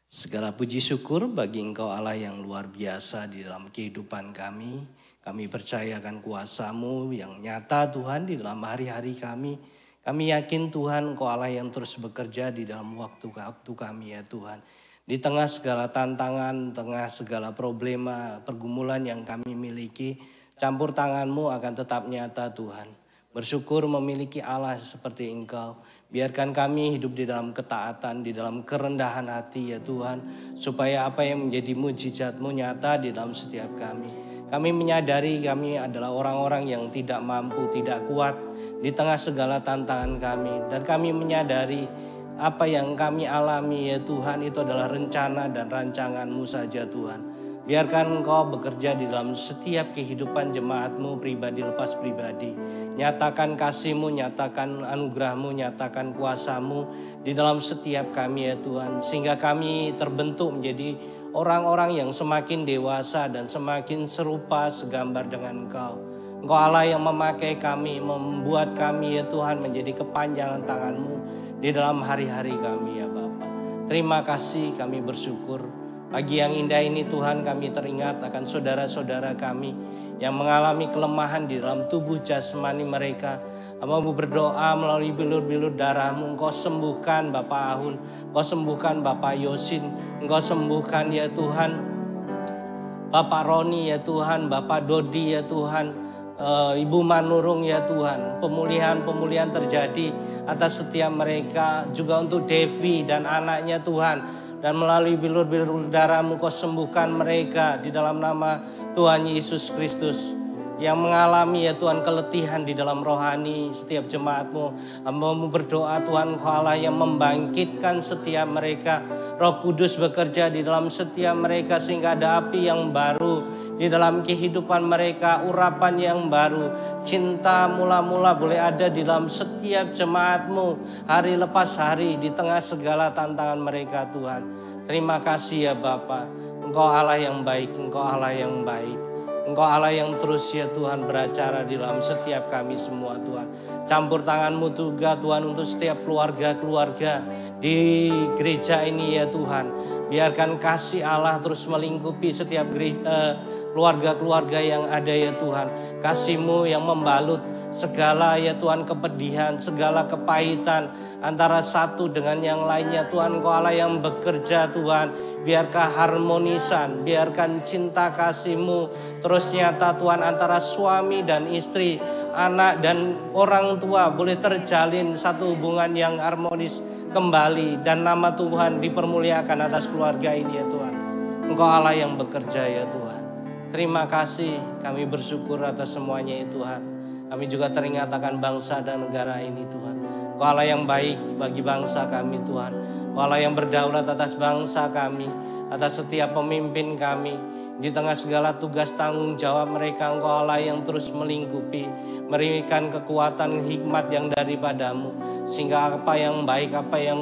Segala puji syukur bagi Engkau Allah yang luar biasa di dalam kehidupan kami. Kami percayakan kuasa-Mu yang nyata Tuhan di dalam hari-hari kami. Kami yakin Tuhan Engkau Allah yang terus bekerja di dalam waktu-waktu kami ya Tuhan. Di tengah segala tantangan, tengah segala problema, pergumulan yang kami miliki, campur tangan-Mu akan tetap nyata Tuhan. Bersyukur memiliki Allah seperti Engkau. Biarkan kami hidup di dalam ketaatan, di dalam kerendahan hati ya Tuhan. Supaya apa yang menjadi mujizat-Mu nyata di dalam setiap kami. Kami menyadari kami adalah orang-orang yang tidak mampu, tidak kuat di tengah segala tantangan kami. Dan kami menyadari apa yang kami alami ya Tuhan itu adalah rencana dan rancangan-Mu saja Tuhan. Biarkan Engkau bekerja di dalam setiap kehidupan jemaat-Mu pribadi lepas pribadi. Nyatakan kasih-Mu, nyatakan anugerah-Mu, nyatakan kuasa-Mu di dalam setiap kami ya Tuhan. Sehingga kami terbentuk menjadi orang-orang yang semakin dewasa dan semakin serupa segambar dengan Engkau. Engkau Allah yang memakai kami, membuat kami ya Tuhan menjadi kepanjangan tangan-Mu di dalam hari-hari kami ya Bapa. Terima kasih, kami bersyukur. Pagi yang indah ini Tuhan kami teringat akan saudara-saudara kami yang mengalami kelemahan di dalam tubuh jasmani mereka. Hamba-Mu berdoa melalui bilur-bilur darah-Mu, Engkau sembuhkan Bapak Ahun, Engkau sembuhkan Bapak Yosin, Engkau sembuhkan ya Tuhan Bapak Roni ya Tuhan, Bapak Dodi ya Tuhan, Ibu Manurung ya Tuhan. Pemulihan terjadi atas setiap mereka, juga untuk Devi dan anaknya Tuhan. Dan melalui bilur-bilur darah-Mu Kau sembuhkan mereka di dalam nama Tuhan Yesus Kristus. Yang mengalami ya Tuhan keletihan di dalam rohani setiap jemaat-Mu. Hamba-Mu berdoa Tuhan Engkau Allah yang membangkitkan setiap mereka. Roh Kudus bekerja di dalam setiap mereka sehingga ada api yang baru di dalam kehidupan mereka, urapan yang baru, cinta mula-mula boleh ada di dalam setiap jemaat-Mu hari lepas hari di tengah segala tantangan mereka Tuhan. Terima kasih ya Bapa. Engkau Allah yang baik, Engkau Allah yang baik. Engkau Allah yang terus ya Tuhan beracara di dalam setiap kami semua Tuhan. Campur tangan-Mu juga Tuhan untuk setiap keluarga-keluarga di gereja ini ya Tuhan. Biarkan kasih Allah terus melingkupi setiap keluarga-keluarga yang ada ya Tuhan. Kasih-Mu yang membalut segala ya Tuhan kepedihan, segala kepahitan antara satu dengan yang lainnya Tuhan. Engkau Allah yang bekerja Tuhan. Biarkan harmonisan, biarkan cinta kasih-Mu terus nyata Tuhan antara suami dan istri, anak dan orang tua boleh terjalin satu hubungan yang harmonis kembali. Dan nama Tuhan dipermuliakan atas keluarga ini ya Tuhan. Engkau Allah yang bekerja ya Tuhan. Terima kasih, kami bersyukur atas semuanya ya Tuhan. Kami juga teringat akan bangsa dan negara ini Tuhan. Engkau Allah yang baik bagi bangsa kami Tuhan. Engkau Allah yang berdaulat atas bangsa kami, atas setiap pemimpin kami. Di tengah segala tugas tanggung jawab mereka, Engkau Allah yang terus melingkupi, memberikan kekuatan hikmat yang daripada-Mu. Sehingga apa yang baik, apa yang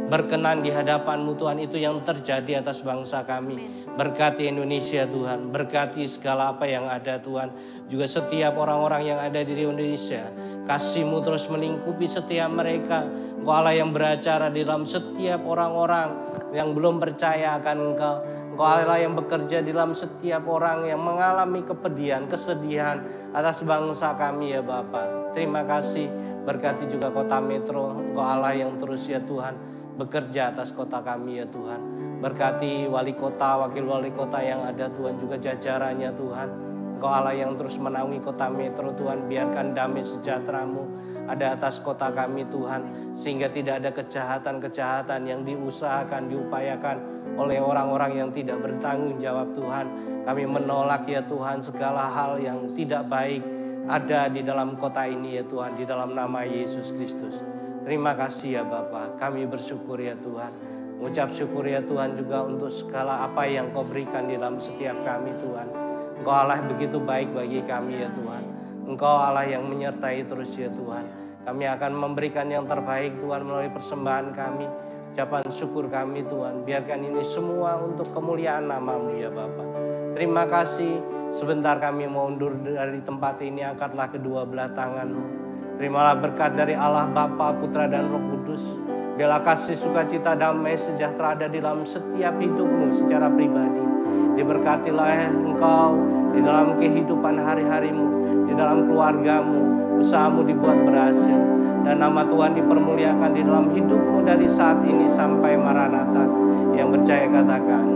berkenan di hadapan-Mu Tuhan, itu yang terjadi atas bangsa kami. Berkati Indonesia Tuhan, berkati segala apa yang ada Tuhan. Juga setiap orang-orang yang ada di Indonesia, kasih-Mu terus melingkupi setiap mereka. Engkau Allah yang beracara di dalam setiap orang-orang yang belum percaya akan Engkau. Engkau Allah yang bekerja di dalam setiap orang yang mengalami kepedihan, kesedihan atas bangsa kami ya Bapa. Terima kasih, berkati juga kota Metro. Engkau Allah yang terus ya Tuhan bekerja atas kota kami ya Tuhan. Berkati wali kota, wakil wali kota yang ada Tuhan, juga jajarannya Tuhan. Engkau Allah yang terus menaungi kota Metro Tuhan. Biarkan damai sejahtera-Mu ada atas kota kami Tuhan. Sehingga tidak ada kejahatan-kejahatan yang diusahakan, diupayakan oleh orang-orang yang tidak bertanggung jawab Tuhan. Kami menolak ya Tuhan segala hal yang tidak baik ada di dalam kota ini ya Tuhan. Di dalam nama Yesus Kristus. Terima kasih ya Bapa. Kami bersyukur ya Tuhan. Ucap syukur ya Tuhan juga untuk segala apa yang Kau berikan di dalam setiap kami Tuhan. Engkau Allah begitu baik bagi kami ya Tuhan. Engkau Allah yang menyertai terus ya Tuhan. Kami akan memberikan yang terbaik Tuhan melalui persembahan kami. Ucapan syukur kami Tuhan. Biarkan ini semua untuk kemuliaan nama-Mu ya Bapa. Terima kasih. Sebentar kami mau undur dari tempat ini. Angkatlah kedua belah tangan-Mu. Terimalah berkat dari Allah Bapa, Putra dan Roh Kudus. Biarlah kasih, sukacita, damai, sejahtera ada di dalam setiap hidupmu secara pribadi. Diberkatilah engkau di dalam kehidupan hari-harimu, di dalam keluargamu, usahamu dibuat berhasil. Dan nama Tuhan dipermuliakan di dalam hidupmu dari saat ini sampai Maranatha. Yang percaya katakan.